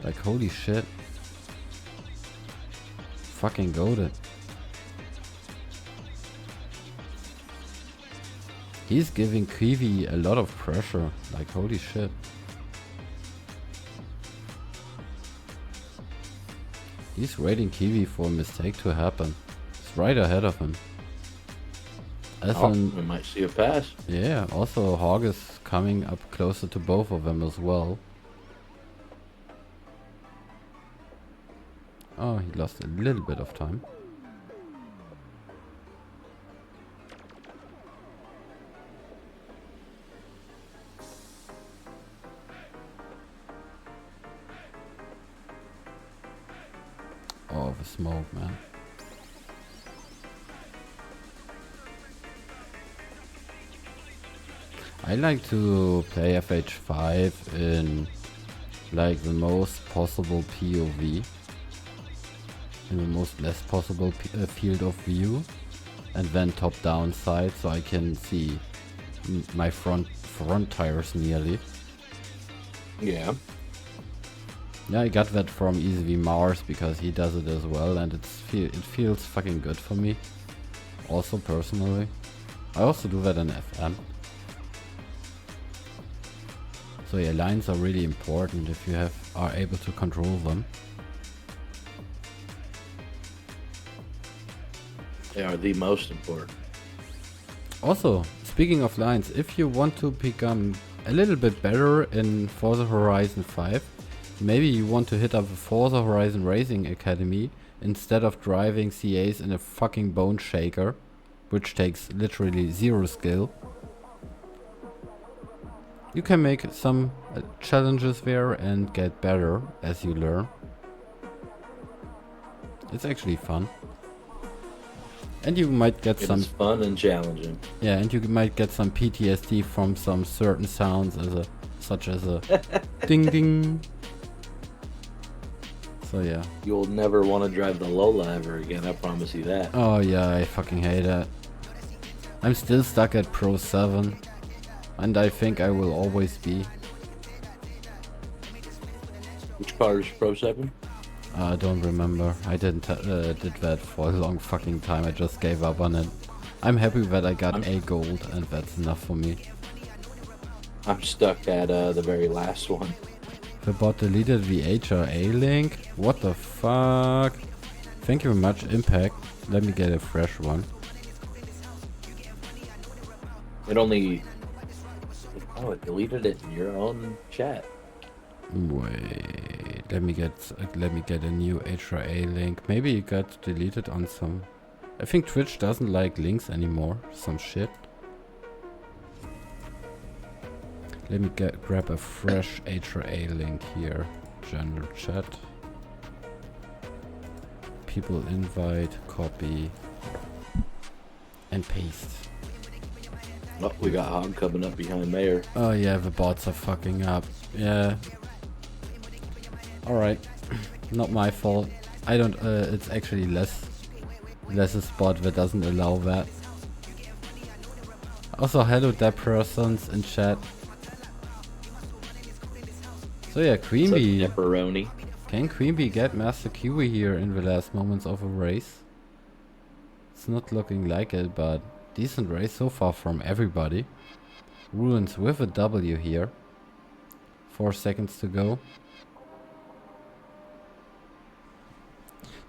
Like, holy shit. Fucking goated. He's giving Kiwi a lot of pressure. Like, holy shit. He's waiting Kiwi for a mistake to happen. It's right ahead of him. We might see a pass. Yeah, also Hog is coming up closer to both of them as well. Oh, he lost a little bit of time. Oh, the smoke, man. I like to play FH5 in like the most possible POV. In the most less possible field of view. And then top down side so I can see my front tires nearly. Yeah. Yeah, I got that from EasyV Mars because he does it as well, and it feels fucking good for me. Also personally, I also do that in FM. So yeah, lines are really important if you are able to control them. They are the most important. Also, speaking of lines, if you want to become a little bit better in Forza Horizon 5, maybe you want to hit up a Forza Horizon Racing Academy instead of driving CAs in a fucking bone shaker, which takes literally 0 skill. You can make some challenges there and get better as you learn. It's actually fun. And you might get It some... is fun and challenging. Yeah, and you might get some PTSD from some certain sounds such as a ding ding. So yeah. You'll never want to drive the Lola ever again, I promise you that. Oh yeah, I fucking hate that. I'm still stuck at Pro 7. And I think I will always be. Which car is Pro 7? I don't remember. I did that for a long fucking time. I just gave up on it. I'm happy that I got a gold and that's enough for me. I'm stuck at the very last one. The bot deleted the HRA link? What the fuck? Thank you very much, Impact. Let me get a fresh one. It only... Oh, it deleted it in your own chat. Wait, let me get a new HRA link. Maybe it got deleted on some... I think Twitch doesn't like links anymore. Some shit. Let me grab a fresh HRA link here. General chat. People invite, copy, and paste. Oh, we got Hog coming up behind Mayor. Oh yeah, the bots are fucking up. Yeah. Alright. Not my fault. I don't, it's actually less a spot that doesn't allow that. Also, hello that persons in chat. So yeah, Queenbee. Pepperoni. Can Queenbee get Master Kiwi here in the last moments of a race? It's not looking like it, but decent race so far from everybody. Ruins with a W here. 4 seconds to go.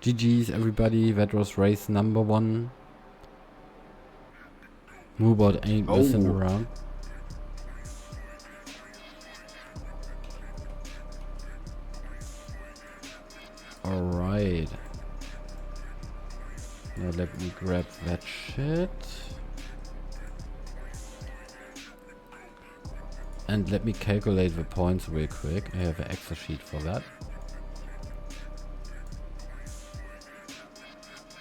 GG's everybody, that was race number 1. Moobot ain't messing around. Alright. Now let me grab that shit. And let me calculate the points real quick. I have an Excel sheet for that.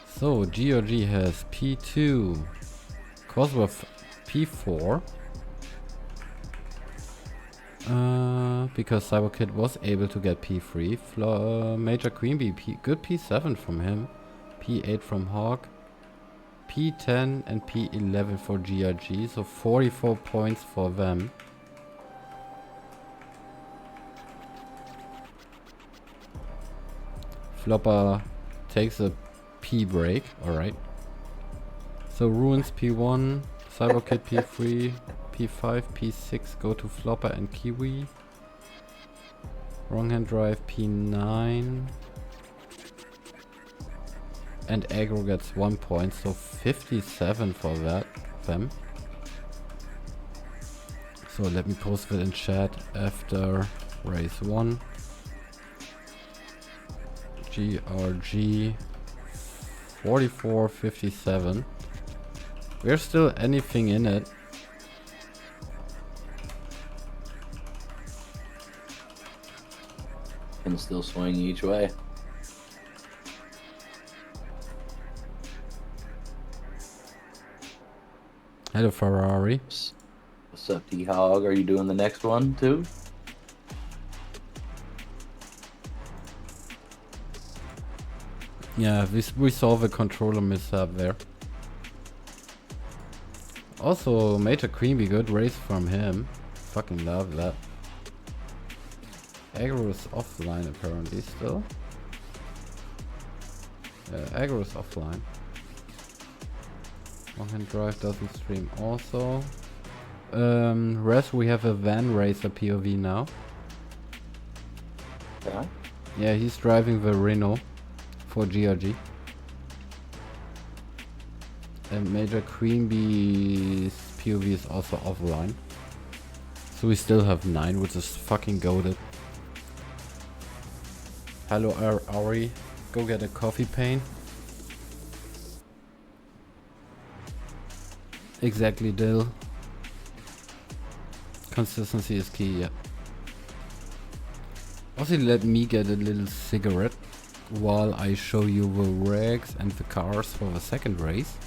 So gRg has P2, Cosworth P4. Because CyberKid was able to get P3. Major Queenbee, good P7 from him. P8 from Hawk. P10 and P11 for gRg. So 44 points for them. Flopper takes a P break. Alright. So Ruins P1, CyberKid P3, P5, P6 go to Flopper and Kiwi. Wrong hand drive P9. And Aggro gets 1 point, so 57 for them. So let me post it in chat after race 1. gRg 44.57. We're still anything in it. And still swing each way. Hello Ferrari. What's up, T-Hog? Are you doing the next one too? Yeah, we saw the controller mishap there. Also, Major Creamy, good race from him. Fucking love that. Aggro is offline apparently still. Aggro is offline. Long hand drive doesn't stream also. Res, we have a van racer POV now. Yeah. Yeah, he's driving the Renault for gRg. And Major Queen Bee's POV is also offline. So we still have 9, which is fucking goated. Hello Ari, go get a coffee pain. Exactly, Dill. Consistency is key, yeah. Also let me get a little cigarette while I show you the rigs and the cars for the second race.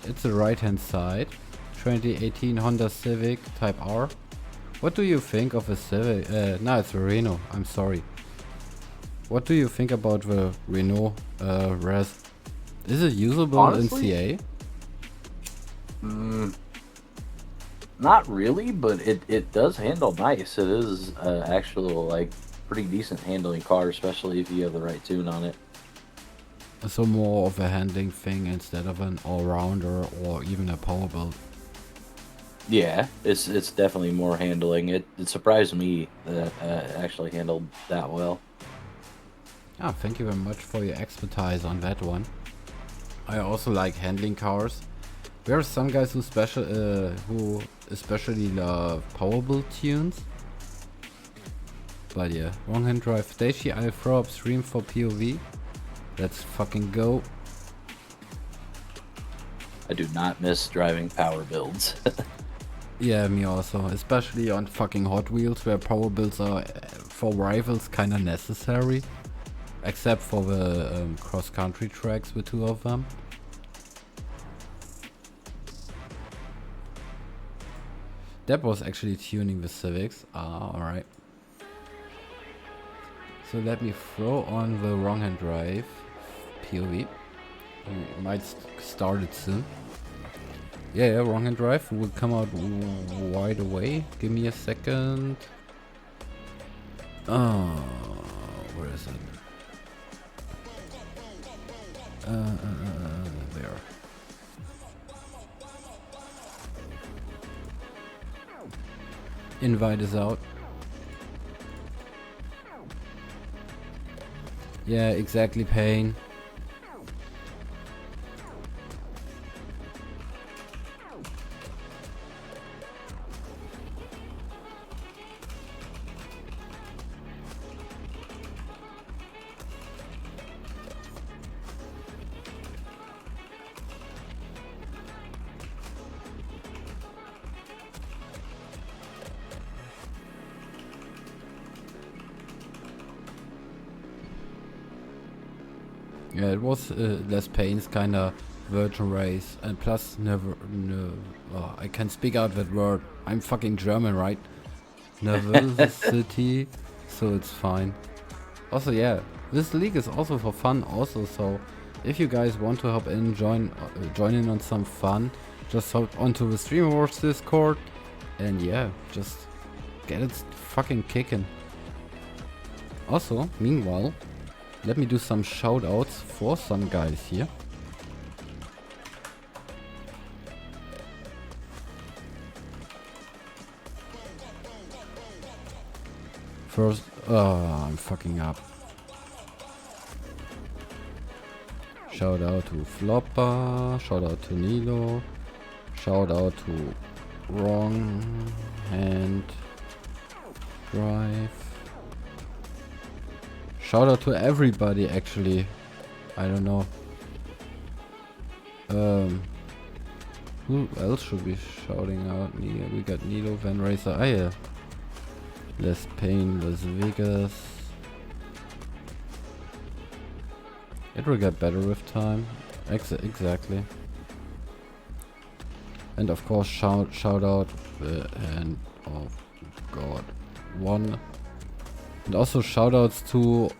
It's the right hand side. 2018 Honda Civic Type R. What do you think of a Civic? No, it's a Renault. I'm sorry. What do you think about the Renault Res? Is it usable Honestly, in CA? Not really, but it does handle nice. It is actual like pretty decent handling car, especially if you have the right tune on it. So more of a handling thing instead of an all-rounder or even a power build. Yeah, it's definitely more handling. It surprised me that it actually handled that well. Ah, thank you very much for your expertise on that one. I also like handling cars. There are some guys who especially love power build tunes. But yeah, wrong hand drive. Daisy, I'll throw up stream for POV. Let's fucking go. I do not miss driving power builds. Yeah, me also. Especially on fucking Hot Wheels where power builds are for rivals kinda necessary. Except for the cross-country tracks with 2 of them. That was actually tuning the Civics. Ah, alright. So let me throw on the wrong hand drive POV. We might start it soon. Yeah, wrong hand drive will come out right away. Give me a second. Oh, where is it? There. Invite is out. Yeah, exactly, Pain. Yeah, it was less Pain's kinda virgin race, and plus I can speak out that word. I'm fucking German, right? Nervosity, so it's fine. Also, yeah, this league is also for fun also, so if you guys want to hop in, join in on some fun, just hop onto the StreamerWars Discord, and yeah, just get it fucking kicking. Also, meanwhile, let me do some shoutouts for some guys here. First, I'm fucking up. Shout out to Flopper, shout out to Nilo, shout out to Wrong Hand Drive. Shout out to everybody actually. I don't know. Who else should be shouting out? We got Nilo, Van Racer. Ah yeah. Less Pain, Las Vegas. It will get better with time. Exactly. And of course shout out the hand of God 1. And also shoutouts to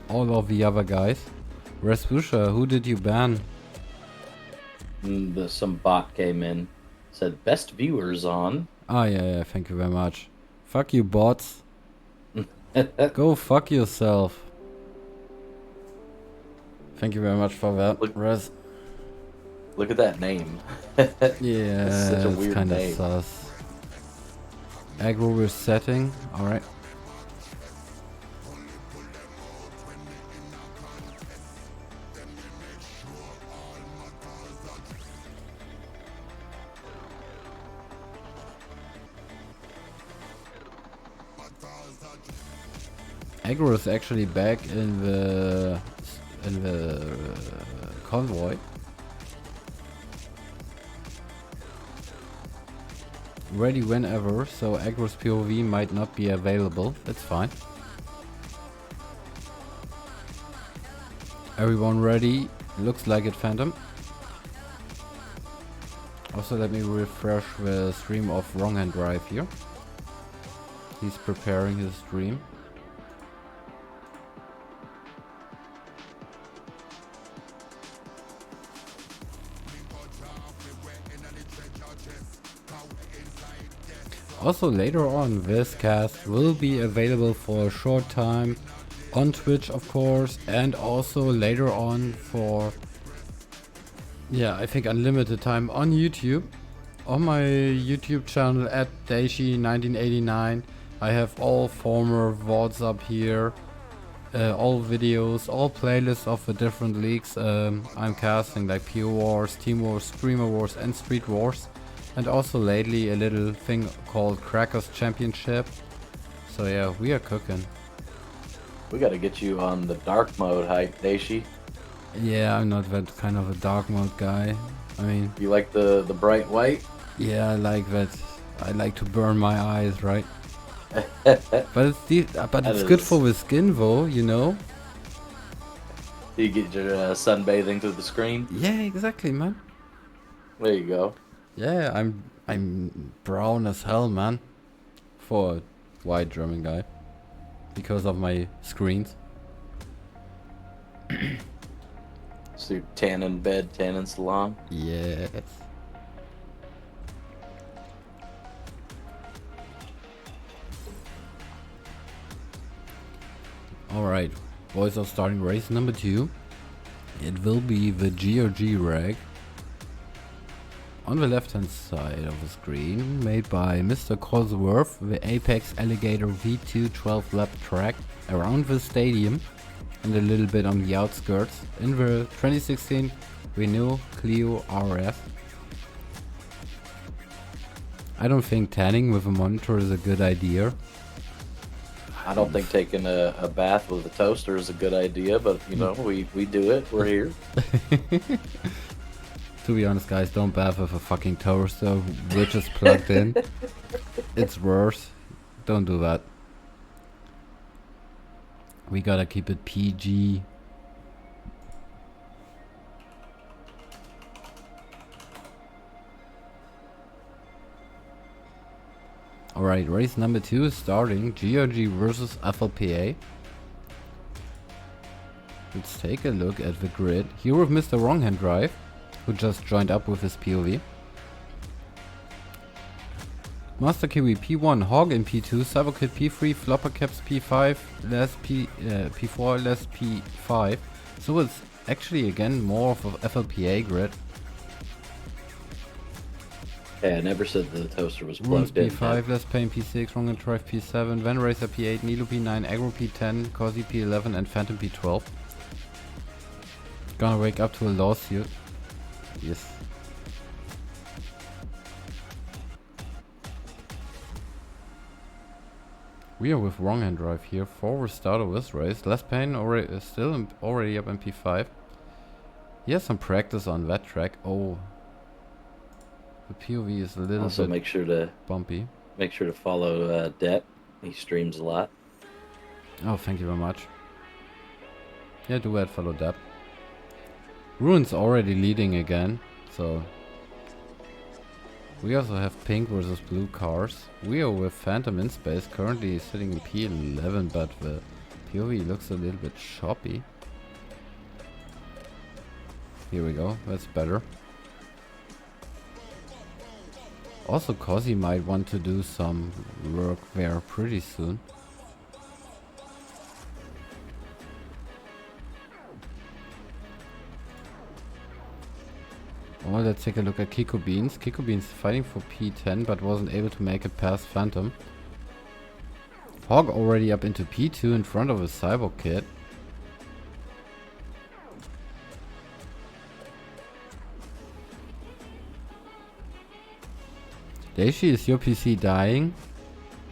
all of the other guys. Rasputia, who did you ban? Some bot came in. Said best viewers on. Ah, yeah, thank you very much. Fuck you, bots. Go fuck yourself. Thank you very much for that, Look, Rez. look at that name. That's such a Yeah, it's weird kinda name. sus. Aggro resetting, alright. Aggro is actually back in the convoy. Ready whenever, so Aggro's POV might not be available. That's fine. Everyone ready? Looks like it, Phantom. Also, let me refresh the stream of Wrong Hand Drive here. He's preparing his stream. Also, later on, this cast will be available for a short time on Twitch, of course, and also later on for, yeah, I think unlimited time on YouTube. On my YouTube channel at Daishi1989, I have all former VODs up here, all videos, all playlists of the different leagues I'm casting, like PO Wars, Team Wars, StreamerWars, and Street Wars. And also lately a little thing called Crackers Championship. So yeah, we are cooking. We got to get you on the dark mode hype, Daishi. Yeah, I'm not that kind of a dark mode guy. I mean, You like the bright white? yeah, I like that. I like to burn my eyes, right? But it's good for the skin, though, you know. You get your sunbathing through the screen. Yeah, exactly, man. There you go. Yeah, I'm brown as hell, man, for a white German guy, because of my screens. So you're tan in bed, tan in salon. Yes. Alright, boys are starting race number 2. It will be the gRg rag. On the left hand side of the screen, made by Mr. Cosworth, the Apex Alligator V2 12 lap track around the stadium and a little bit on the outskirts in the 2016 Renault Clio RS. I don't think tanning with a monitor is a good idea. I don't think taking a bath with a toaster is a good idea, but you know, we do it. We're here. To be honest, guys, don't bath with a fucking toaster which is plugged in. It's worse. Don't do that. We gotta keep it PG. Alright, race number 2 is starting. gRg versus FLPA. Let's take a look at the grid. Here with Mr. Wrong Hand Drive, who just joined up with his POV. Master Kiwi P1, Hog in P2, Savokid P3, Flopper Caps P5, less P4, less P5. So it's actually again more of a FLPA grid. Yeah, I never said the toaster was Runes plugged in. P5, Less Pain P6, Wrong and Drive P7, Van Racer P8, Nilo P9, Aggro P10, Corsi P11 and Phantom P12. Gonna wake up to a lawsuit. Yes. We are with Wrong Hand Drive here for the start of this race. Less Pain already already up in P5. He has some practice on that track. Oh. The POV is a little Also, bit make sure to follow Det. He streams a lot. Oh, thank you very much. Yeah, do that, follow that. Ruin's already leading again, so... We also have pink versus blue cars. We are with Phantom in space, currently sitting in P11, but the POV looks a little bit choppy. Here we go, that's better. Also, Cozy might want to do some work there pretty soon. Oh, let's take a look at Kiko Beans. Kiko Beans fighting for P10 but wasn't able to make it past Phantom. Hog already up into P2 in front of a Cyborg kid. Daishi, is your PC dying?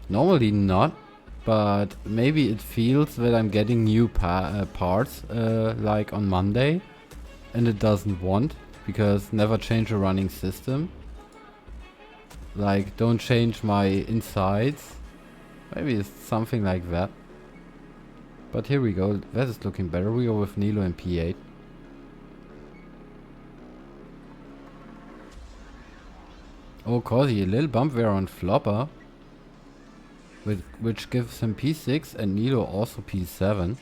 Normally not, but maybe it feels that I'm getting new parts like on Monday, and it doesn't want, because never change a running system. Like, don't change my insides. Maybe it's something like that. But here we go, that is looking better. We go with Nilo and P8. Oh, Cozy, a little bump there on Flopper, which gives him P6 and Nilo also P7.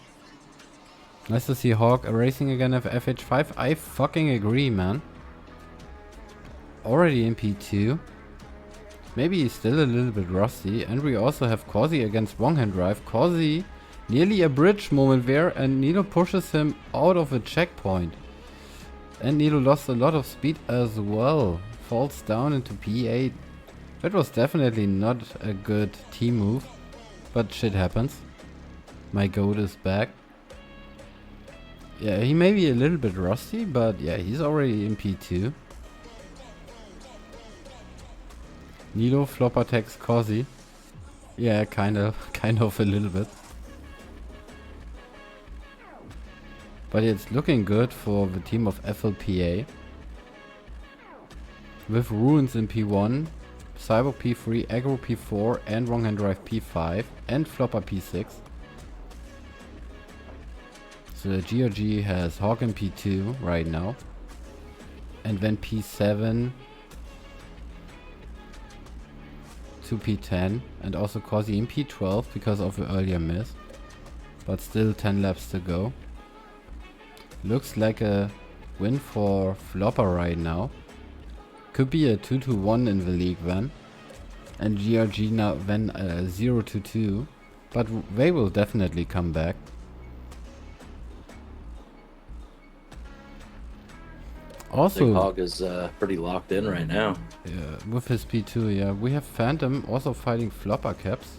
Nice to see Hawk racing again at FH5. I fucking agree, man. Already in P2. Maybe he's still a little bit rusty. And we also have Cozy against wrong hand drive. Cozy, nearly a bridge moment there, and Nilo pushes him out of a checkpoint. And Nilo lost a lot of speed as well. Falls down into P8. That was definitely not a good team move, but shit happens. My goat is back. Yeah, he may be a little bit rusty, but yeah, he's already in P2. Nilo flop attacks Cozy. Yeah, kind of a little bit. But it's looking good for the team of FLPA. With Ruins in P1, Cyborg P3, Aggro P4, and Wrong Hand Drive P5, and Flopper P6. So the gRg has Hawk in P2 right now. And then P7 to P10. And also Cozy in P12 because of the earlier miss. But still 10 laps to go. Looks like a win for Flopper right now. Could be a 2-1 in the league then. And gRg now then 0-2. But they will definitely come back. Also, Hog is pretty locked in right now. Yeah, with his P2, yeah. We have Phantom also fighting Flopper caps.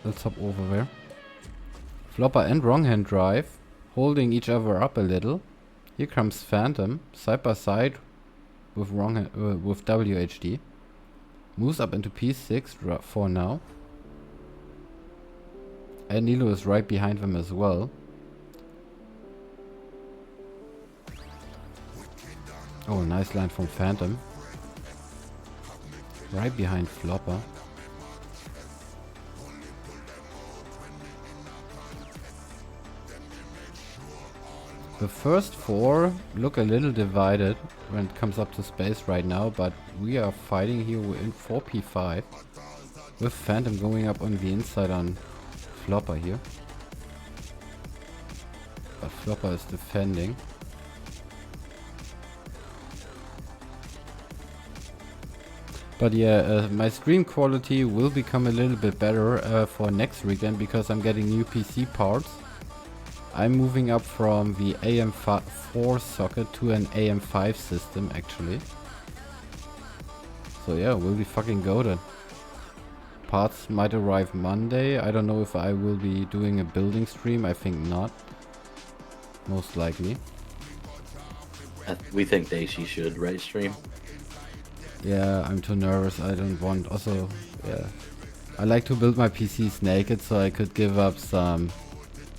Let's hop over there. Flopper and wrong hand drive holding each other up a little. Here comes Phantom, side by side with with WHD. Moves up into P6 for now. And Nilo is right behind them as well. Oh, nice line from Phantom. Right behind Flopper. The first four look a little divided when it comes up to space right now, but we are fighting here in 4P5 with Phantom going up on the inside on Flopper here. But Flopper is defending. But yeah, my stream quality will become a little bit better for next weekend because I'm getting new PC parts. I'm moving up from the AM4 socket to an AM5 system actually. So yeah, we'll be fucking goated. Parts might arrive Monday. I don't know if I will be doing a building stream. I think not. Most likely. We think Daishi should, right, stream? Yeah, I'm too nervous. I don't want. Also, yeah. I like to build my PCs naked so I could give up some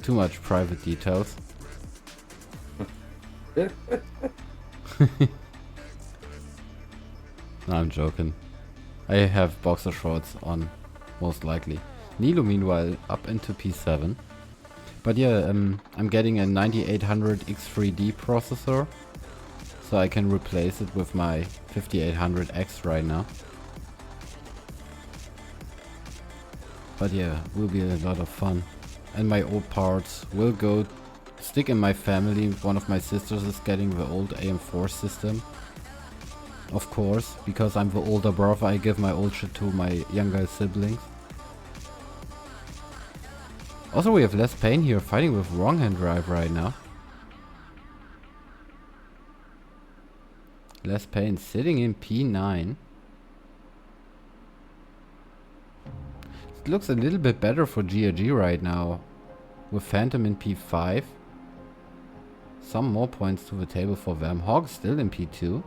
too much private details. No, I'm joking. I have boxer shorts on, most likely. Nilo, meanwhile, up into P7. But yeah, I'm getting a 9800 X3D processor, so I can replace it with my 5800X right now. But yeah, will be a lot of fun. And my old parts will stick in my family. One of my sisters is getting the old AM4 system. Of course, because I'm the older brother, I give my old shit to my younger siblings. Also, we have less pain here fighting with wrong hand drive right now. Less pain sitting in P9. It looks a little bit better for gRg right now. With Phantom in P5. Some more points to the table for them. Hog still in P2.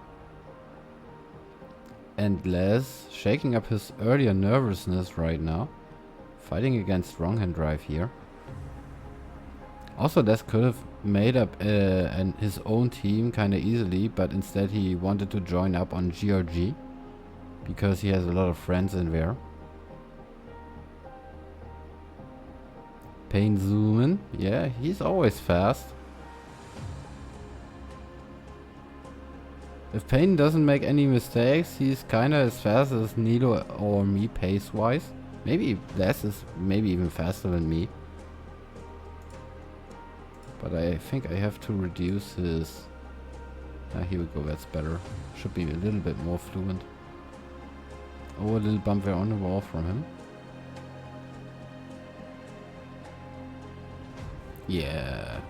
And Les shaking up his earlier nervousness right now. Fighting against wrong hand drive here. Also, Les could have made up his own team kinda easily, but instead he wanted to join up on gRg. Because he has a lot of friends in there. Payne zooming. Yeah, he's always fast. If Payne doesn't make any mistakes, he's kinda as fast as Nilo or me pace-wise. Maybe Les is maybe even faster than me. But I think I have to reduce his... here we go, that's better. Should be a little bit more fluent. Oh, a little bump there on the wall from him. Yeah.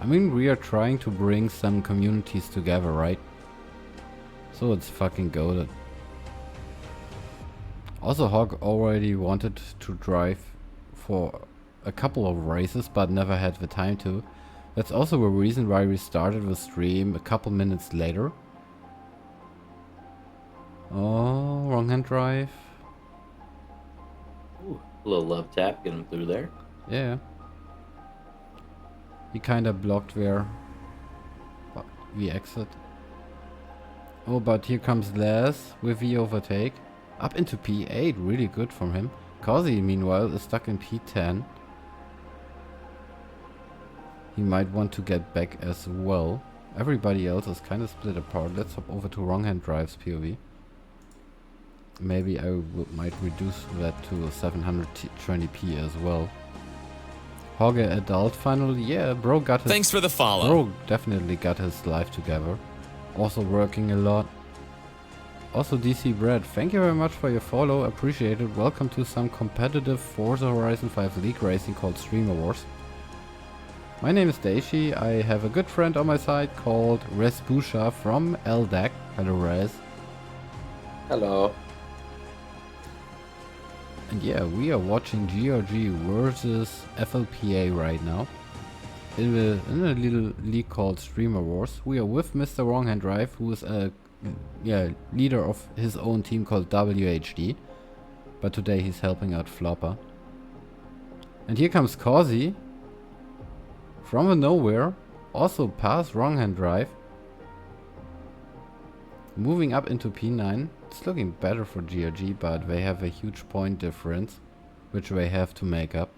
I mean, we are trying to bring some communities together, right? So it's fucking goated. Also, Hog already wanted to drive for a couple of races, but never had the time to. That's also the reason why we started the stream a couple minutes later. Oh, wrong hand drive. Ooh, a little love tap, get him through there. Yeah. He kinda blocked there. But we exit. Oh, but here comes Les with the overtake. Up into P8, really good from him. Kazi, meanwhile, is stuck in P10. He might want to get back as well. Everybody else is kind of split apart. Let's hop over to wrong hand drives POV. Maybe I might reduce that to 720p as well. Hogge adult finally. Yeah, bro got his... Thanks for the follow. Bro definitely got his life together. Also working a lot. Also DC Bread, thank you very much for your follow. Appreciate it. Welcome to some competitive Forza Horizon 5 League racing called StreamerWars. My name is Daishi. I have a good friend on my side called Resbusha from LDAC. Hello Res. Hello. And yeah, we are watching gRg versus FLPA right now. In a little league called StreamerWars. We are with Mr. Wronghand Drive, who is a leader of his own team called WHD. But today he's helping out Flopper. And here comes Kazi. From nowhere, also past Wronghand Drive. Moving up into P9. It's looking better for gRg, but they have a huge point difference, which they have to make up.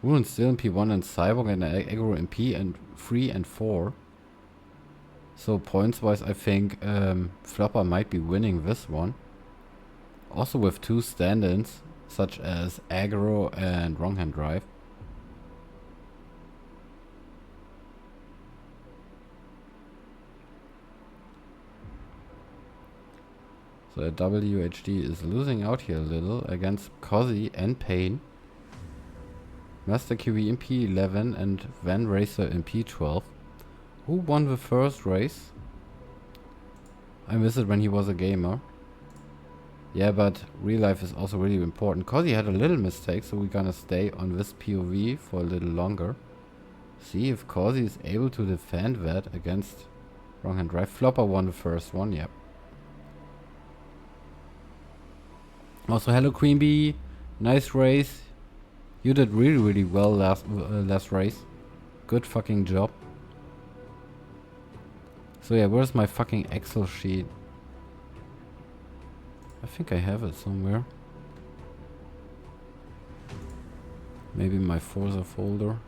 Ruin still in P1 and Cyborg and Aggro in P and 3 and 4. So points wise, I think Flopper might be winning this one. Also with two stand-ins, such as Aggro and Wronghand Drive. So WHD is losing out here a little against Kazi and Payne. Master QB in P11 and Van Racer in P12. Who won the first race? I missed it when he was a gamer. Yeah, but real life is also really important. Kazi had a little mistake, so we're gonna stay on this POV for a little longer. See if Kazi is able to defend that against Wronghand Drive. Flopper won the first one, yep. Also, hello Queen Bee. Nice race. You did really well last race. Good fucking job. So yeah, where's my fucking Excel sheet? I think I have it somewhere. Maybe my Forza folder.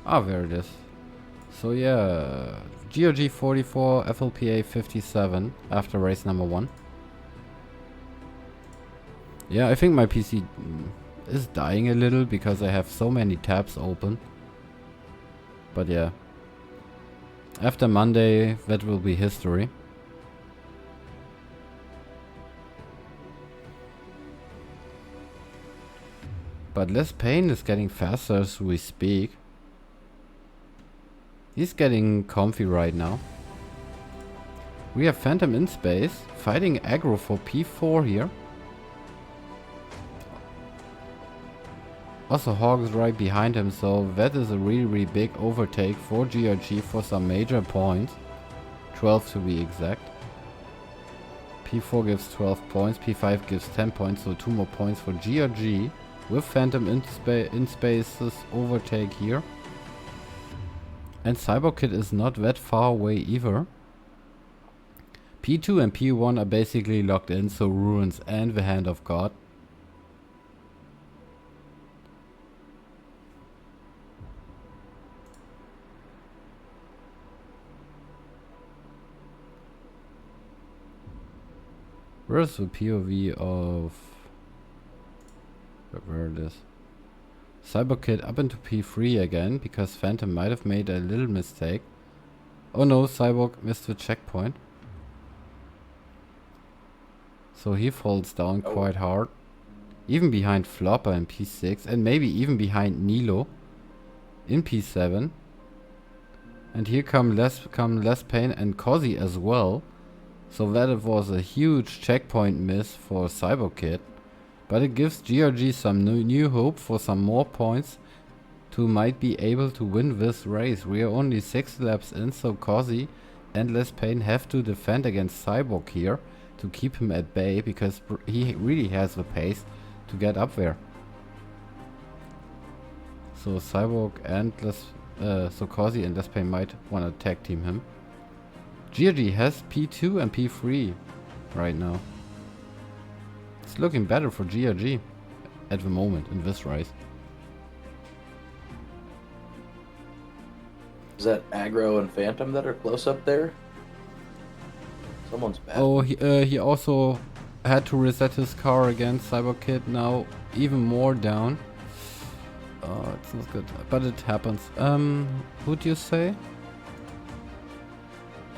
Ah, there it is. So yeah, gRg 44, FLPA 57 after race number 1. Yeah, I think my PC is dying a little because I have so many tabs open. But yeah. After Monday, that will be history. But Les Payne is getting faster as we speak. He's getting comfy right now. We have Phantom in space, fighting aggro for P4 here. Also Hog is right behind him, so that is a really big overtake for gRg for some major points. 12 to be exact. P4 gives 12 points, P5 gives 10 points, so 2 more points for gRg. With Phantom in space's overtake here. And Cyborg Kid is not that far away either. P2 and P1 are basically locked in, so Ruins and the Hand of God. Where's the POV of... where it is? Cyborg Kid up into P3 again, because Phantom might have made a little mistake. Oh no, Cyborg missed the checkpoint. So he falls down quite hard. Even behind FLPA in P6, and maybe even behind Nilo in P7. And here come Les Payne and Cozzy as well. So that it was a huge checkpoint miss for Cyborg Kid. But it gives gRg some new hope for some more points to might be able to win this race. We are only 6 laps in, so Cozzy and Les Payne have to defend against Cyborg here to keep him at bay, because he really has the pace to get up there. So Cyborg and so Cozzy and Les Payne might want to tag team him. gRg has P2 and P3 right now. It's looking better for gRg at the moment in this race. Is that Aggro and Phantom that are close up there? Someone's bad. Oh, he also had to reset his car against Cyborg Kid, now even more down. Oh, it's not good, but it happens. Who'd you say?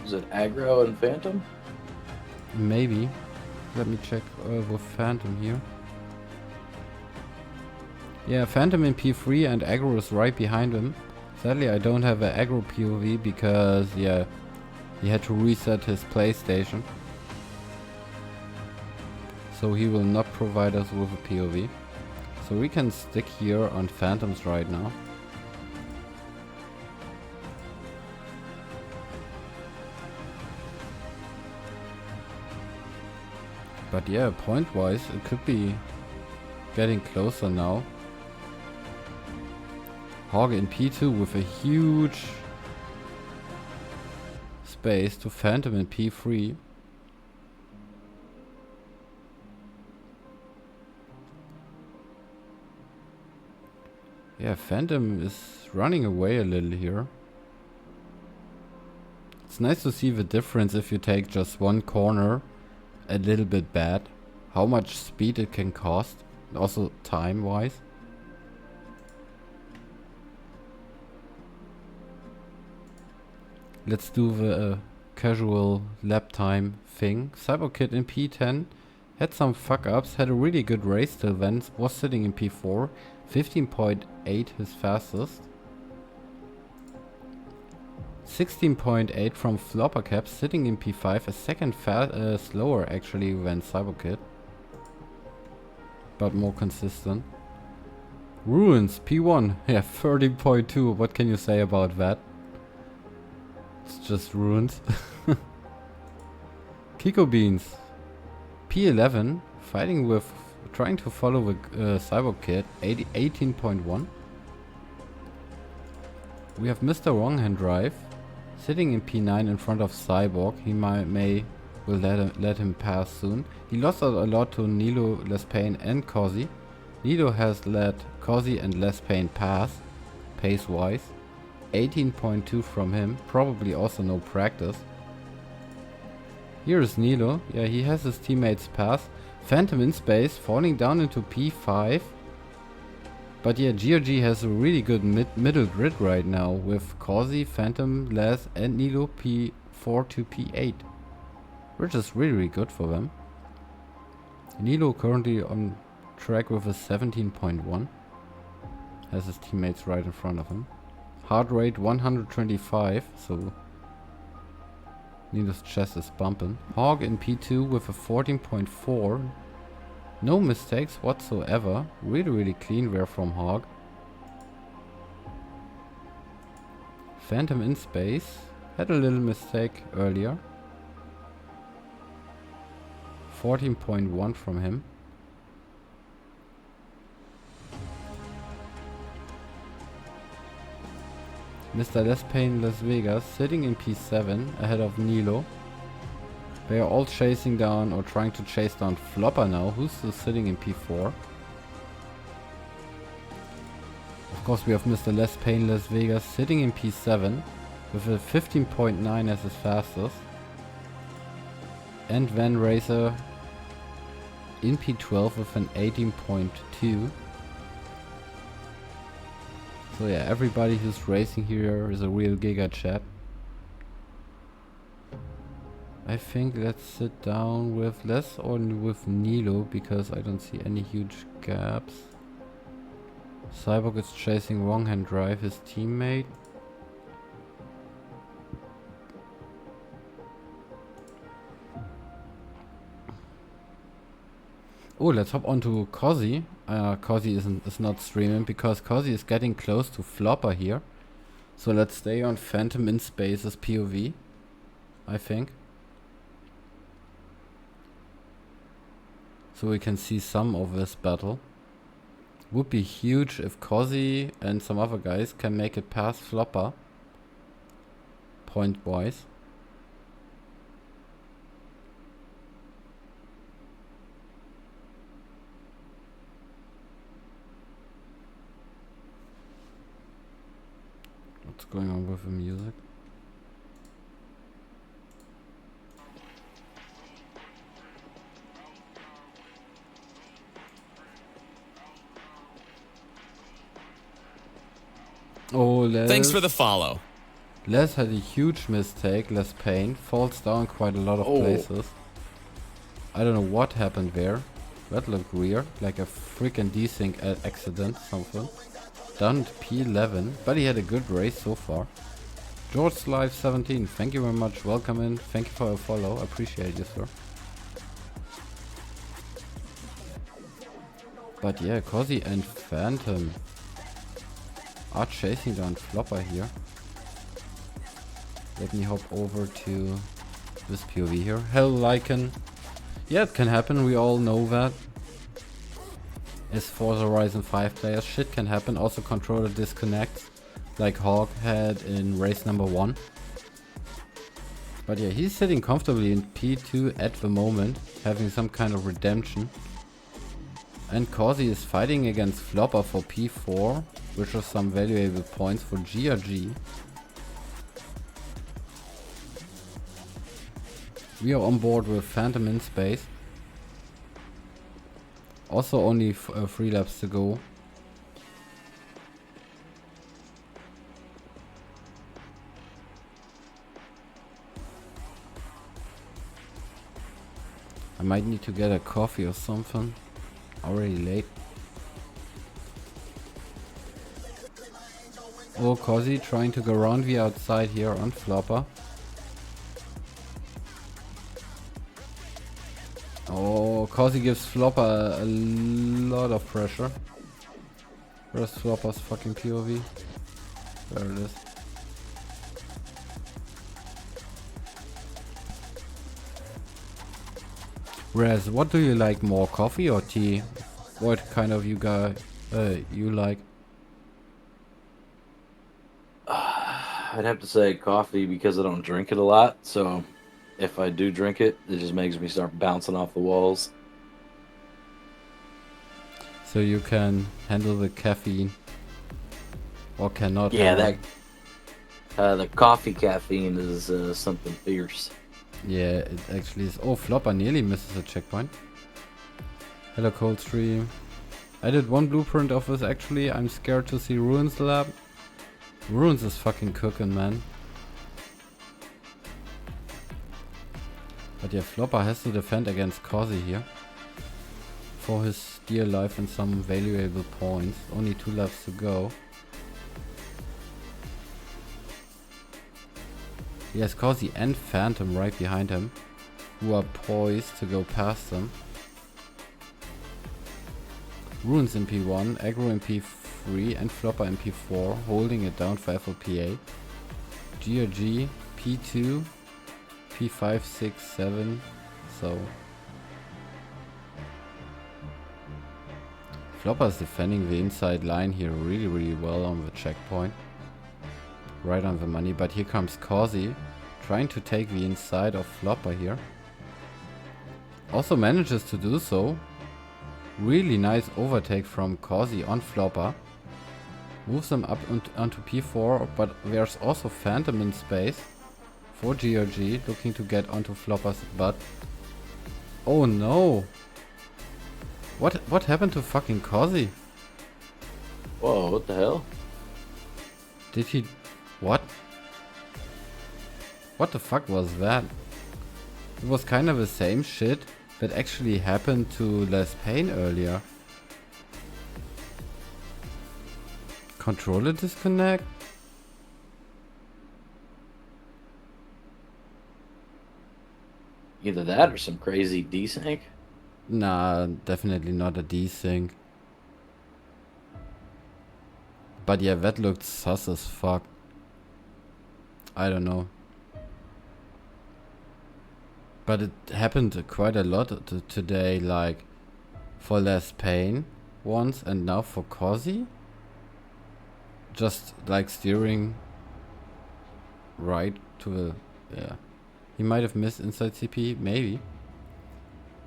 Is it Aggro and Phantom? Maybe. Let me check with Phantom here. Yeah, Phantom in P3 and Aggro is right behind him. Sadly, I don't have an Aggro POV because, yeah, he had to reset his PlayStation. So he will not provide us with a POV. So we can stick here on Phantoms right now. But yeah, point-wise, it could be getting closer now. Hog in P2 with a huge space to Phantom in P3. Yeah, Phantom is running away a little here. It's nice to see the difference if you take just one corner a little bit bad. How much speed it can cost. Also time wise. Let's do the casual lap time thing. Cyborg Kid in P10 had some fuck ups, had a really good race till then, was sitting in P4. 15.8 his fastest. 16.8 from FLPA Cap, sitting in P5, a second slower actually than Cyborg Kid. But more consistent. Ruins, P1, yeah, 30.2, what can you say about that? It's just Ruins. Kiko Beans, P11, fighting with, trying to follow the Cyborg Kid, 18.1. We have Mr. Wronghand Drive, sitting in P9 in front of Cyborg. He will let him pass soon. He lost a lot to Nilo, Les Payne and Cozzy. Nilo has let Cozzy and Les Payne pass, pace wise. 18.2 from him, probably also no practice. Here is Nilo, yeah, he has his teammates pass. Phantom in space, falling down into P5. But yeah, gRg has a really good middle grid right now with Corsi, Phantom, Les and Nilo P4 to P8. Which is really, really good for them. Nilo currently on track with a 17.1. Has his teammates right in front of him. Heart rate 125, so Nilo's chest is bumping. Hog in P2 with a 14.4. No mistakes whatsoever. Really, really clean wear from Hog. Phantom in space. Had a little mistake earlier. 14.1 from him. Mr. Les Payne Las Vegas sitting in P7 ahead of Nilo. They are all chasing down or trying to chase down Flopper now, who's still sitting in P4. Of course we have Mr. Les Payne Las Vegas sitting in P7 with a 15.9 as his fastest. And Van Racer in P12 with an 18.2. So yeah, everybody who's racing here is a real giga chat. I think let's sit down with Les or with Nilo because I don't see any huge gaps. Cyborg is chasing wrong hand drive, his teammate. Oh, let's hop onto Cozy. Cozy is not streaming because Cozy is getting close to Flopper here. So let's stay on Phantom in Space's POV, I think. So we can see some of this battle. Would be huge if Cozy and some other guys can make it past Flopper. Point wise. What's going on with the music? Oh, Les. Thanks for the follow. Les had a huge mistake. Les Payne falls down quite a lot of places. I don't know what happened there. That looked weird, like a freaking desync accident, something. Down to P11, but he had a good race so far. George Live 17, thank you very much. Welcome in. Thank you for a follow. Appreciate you, sir. But yeah, Cozy and Phantom are chasing down Flopper here. Let me hop over to this POV here. Hell Lycan. Yeah, it can happen. We all know that. As Forza Horizon 5 players, shit can happen. Also controller disconnects, like Hawk had in race number 1. But yeah, he's sitting comfortably in P2 at the moment, having some kind of redemption. And Corsi is fighting against Flopper for P4, which is some valuable points for gRg. We are on board with Phantom in space. Also only 3 laps to go. I might need to get a coffee or something. Already late. Oh, Cozy trying to go around the outside here on Flopper. Oh, Cozy gives Flopper a lot of pressure. Where's Flopper's fucking POV? There it is. Raz, what do you like more, coffee or tea? What kind of you guy you like? I'd have to say coffee because I don't drink it a lot. So if I do drink it, it just makes me start bouncing off the walls. So you can handle the caffeine or cannot? Yeah, the coffee caffeine is something fierce. Yeah, it actually is. Oh, Flopper nearly misses a checkpoint. Hello Coldstream. I did one blueprint of this actually. I'm scared to see Ruins lab. Ruins is fucking cooking, man. But yeah, Flopper has to defend against Causey here. For his dear life and some valuable points. Only 2 laps to go. He has Causey and Phantom right behind him, who are poised to go past him. Ruins in P1, Aggro in P3 and Flopper in P4, holding it down for FLPA. gRg, P2, P5, 6, 7, so... Flopper is defending the inside line here really well on the checkpoint. Right on the money, but here comes Causey, trying to take the inside of Flopper here. Also manages to do so. Really nice overtake from Causey on Flopper. Moves him up onto P4, but there's also Phantom in space for gRg, looking to get onto Flopper's butt. Oh no! What happened to fucking Causey? Whoa, what the hell? Did he... What? What the fuck was that? It was kind of the same shit that actually happened to Les Payne earlier. Controller disconnect? Either that or some crazy desync. Nah, definitely not a desync. But yeah, that looked sus as fuck. I don't know. But it happened quite a lot today, like for Les Payne once and now for Causey. Just like steering right to the... yeah. He might have missed inside CP, maybe.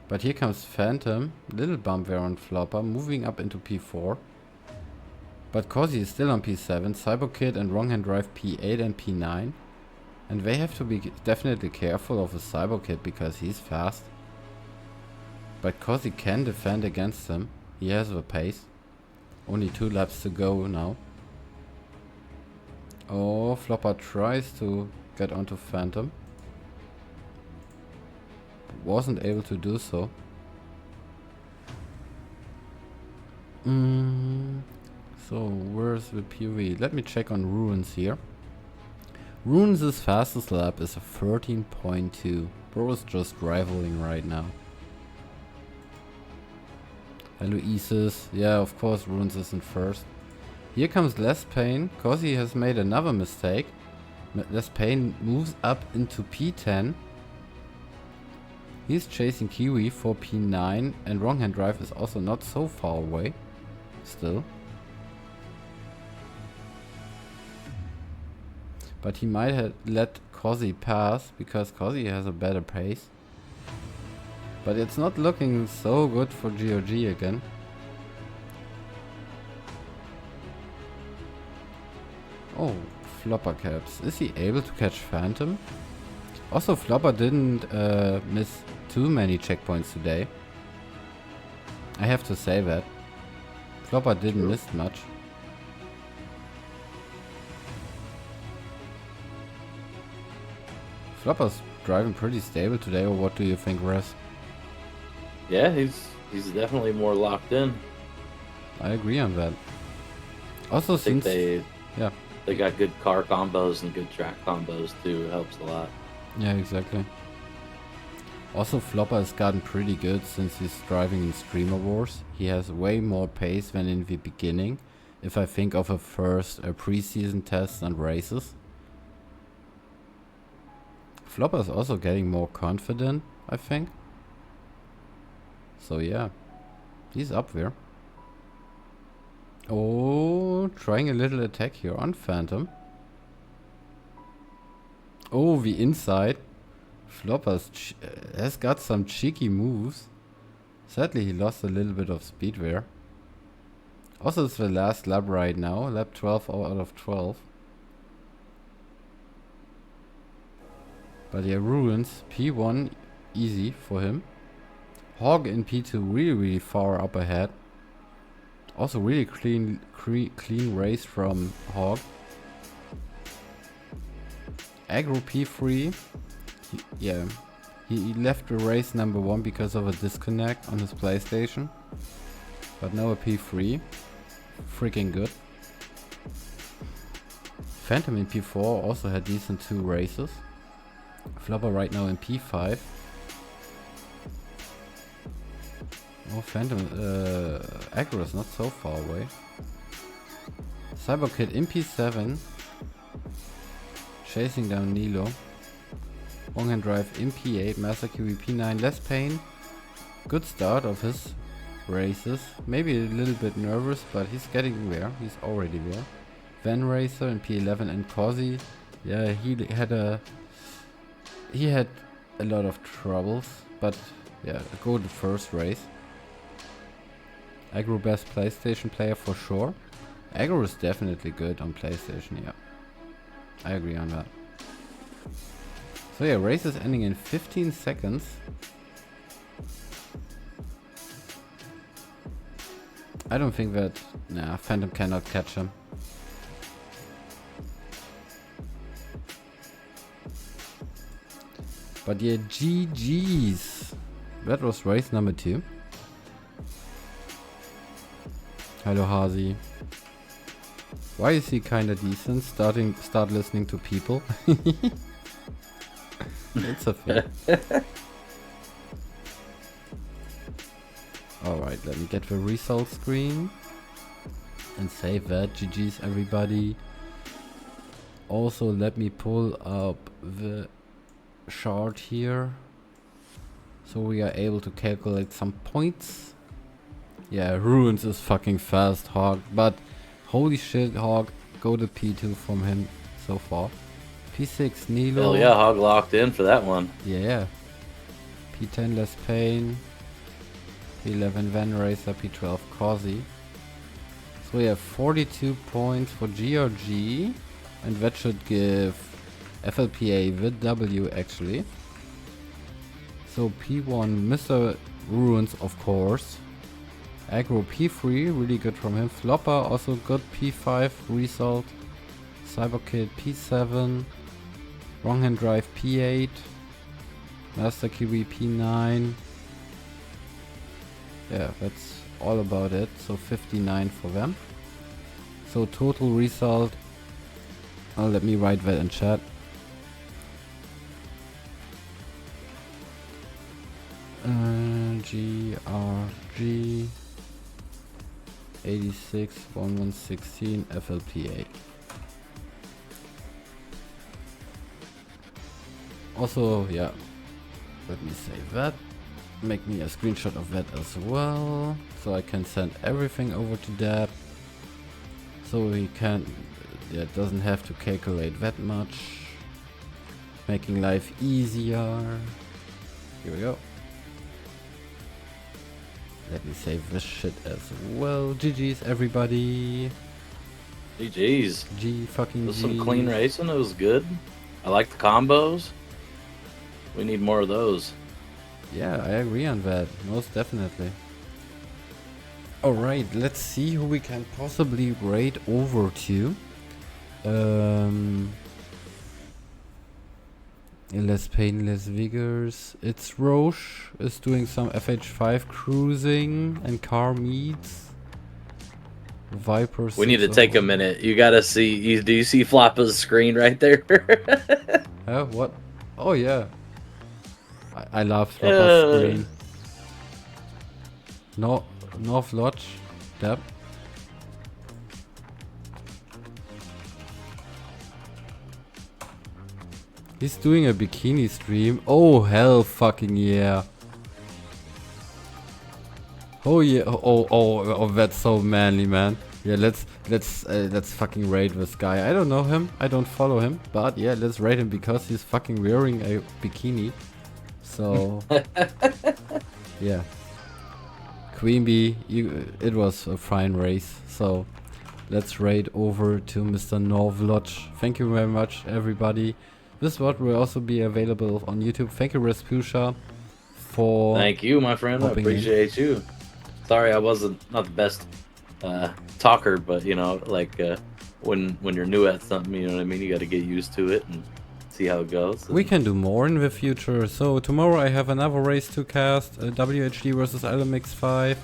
But here comes Phantom, little bump there on Flopper, moving up into P4. But Causey is still on P7, CyberKid and Wrong Hand Drive P8 and P9. And they have to be definitely careful of the CyberKid because he's fast. But Causey can defend against him. He has the pace. Only 2 laps to go now. Oh, Flopper tries to get onto Phantom. Wasn't able to do so. So where's the POV? Let me check on Ruins here. Ruins' fastest lap is a 13.2. Bro is just rivaling right now. Hello Isis. Yeah, of course Ruins is in first. Here comes Les Payne. Causey has made another mistake. Les Payne moves up into P10. He's chasing Kiwi for P9 and Wrong Hand Drive is also not so far away. Still. But he might have let Causey pass because Causey has a better pace. But it's not looking so good for gRg again. Oh, Flopper caps. Is he able to catch Phantom? Also, Flopper didn't miss too many checkpoints today. I have to say that. Flopper didn't miss much. Flopper's driving pretty stable today, or what do you think, Res? Yeah, he's definitely more locked in. I agree on that. Also, I think since they got good car combos and good track combos too. It helps a lot. yeah, exactly. Also, Flopper has gotten pretty good since he's driving in StreamerWars. He has way more pace than in the beginning, if I think of a first preseason tests and races. Flopper is also getting more confident, I think. So yeah, he's up there. Oh, trying a little attack here on Phantom. Oh, the inside. Flopper has got some cheeky moves. Sadly, he lost a little bit of speed there. Also, it's the last lap right now. Lap 12 out of 12. But yeah, Ruins. P1 easy for him. Hog in P2 really far up ahead. Also really clean race from Hog. Agro P3. He left the race number 1 because of a disconnect on his PlayStation. But now a P3. Freaking good. Phantom in P4 also had decent 2 races. FLPA right now in P5. Oh, Phantom, Agro is not so far away. Cyberkid in P7. Chasing down Nilo. Long hand drive in P8. Master QE P9. Less pain. Good start of his races. Maybe a little bit nervous, but he's getting there. He's already there. Van Racer in P11 and Cosy. Yeah, he had a lot of troubles, but yeah, go the first race. Agro best PlayStation player for sure. Agro is definitely good on PlayStation, yeah. I agree on that. So yeah, race is ending in 15 seconds. I don't think that... Nah, Phantom cannot catch him. But yeah, GG's. That was race number 2. Hello, Hazi. Why is he kinda decent? Start listening to people. It's a thing. Alright, let me get the result screen. And save that. GG's everybody. Also, let me pull up the chart here. So we are able to calculate some points. Yeah, Ruins is fucking fast, Hog. But holy shit, Hog. Go to P2 from him so far. P6, Nilo. Hell yeah, Hog locked in for that one. Yeah. P10, Less Pain. P11, Van Racer. P12, Cosy. So we have 42 points for gRg. And that should give FLPA with W actually. So P1, Mr. Ruins, of course. Agro P3, really good from him. FLPA, also good P5 result. Cyberkid P7. Wrong hand drive P8. Master Kiwi P9. Yeah, that's all about it. So 59 for them. So total result. Oh, let me write that in chat. gRg 86 1116 FLPA. Also, yeah, let me save that. Make me a screenshot of that as well, so I can send everything over to Dab. So he can, yeah, doesn't have to calculate that much, making life easier. Here we go. Let me save this shit as well. GG's everybody. GG's. G fucking G. It was some clean racing. It was good. I like the combos. We need more of those. Yeah, I agree on that. Most definitely. Alright, let's see who we can possibly raid over to. Less pain, less vigors. It's Roche is doing some FH5 cruising and car meets. Viper. We need to take a minute. You gotta see. Do you see Floppa's screen right there? What? Oh yeah. I love Floppa's screen. No, North Lodge. Dab. He's doing a bikini stream. Oh hell fucking yeah. Oh yeah. Oh, that's so manly, man. Yeah, let's fucking raid this guy. I don't know him. I don't follow him, but yeah, let's raid him because he's fucking wearing a bikini. So yeah. Queen Bee, it was a fine race. So let's raid over to Mr. Norvlodge. Thank you very much, everybody. This VOD will also be available on YouTube. Thank you, Respusha. for Thank you, my friend. I hopping in. appreciate you. Sorry, I wasn't not the best talker, but you know, like when you're new at something, you know what I mean. You got to get used to it and see how it goes. We can do more in the future. So tomorrow I have another race to cast, WHD versus LMX5,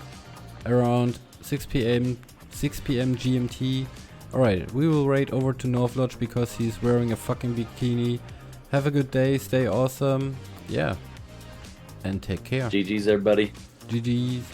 around 6 p.m. GMT. Alright, we will raid over to North Lodge because he's wearing a fucking bikini. Have a good day, stay awesome. Yeah. And take care. GG's, everybody. GG's.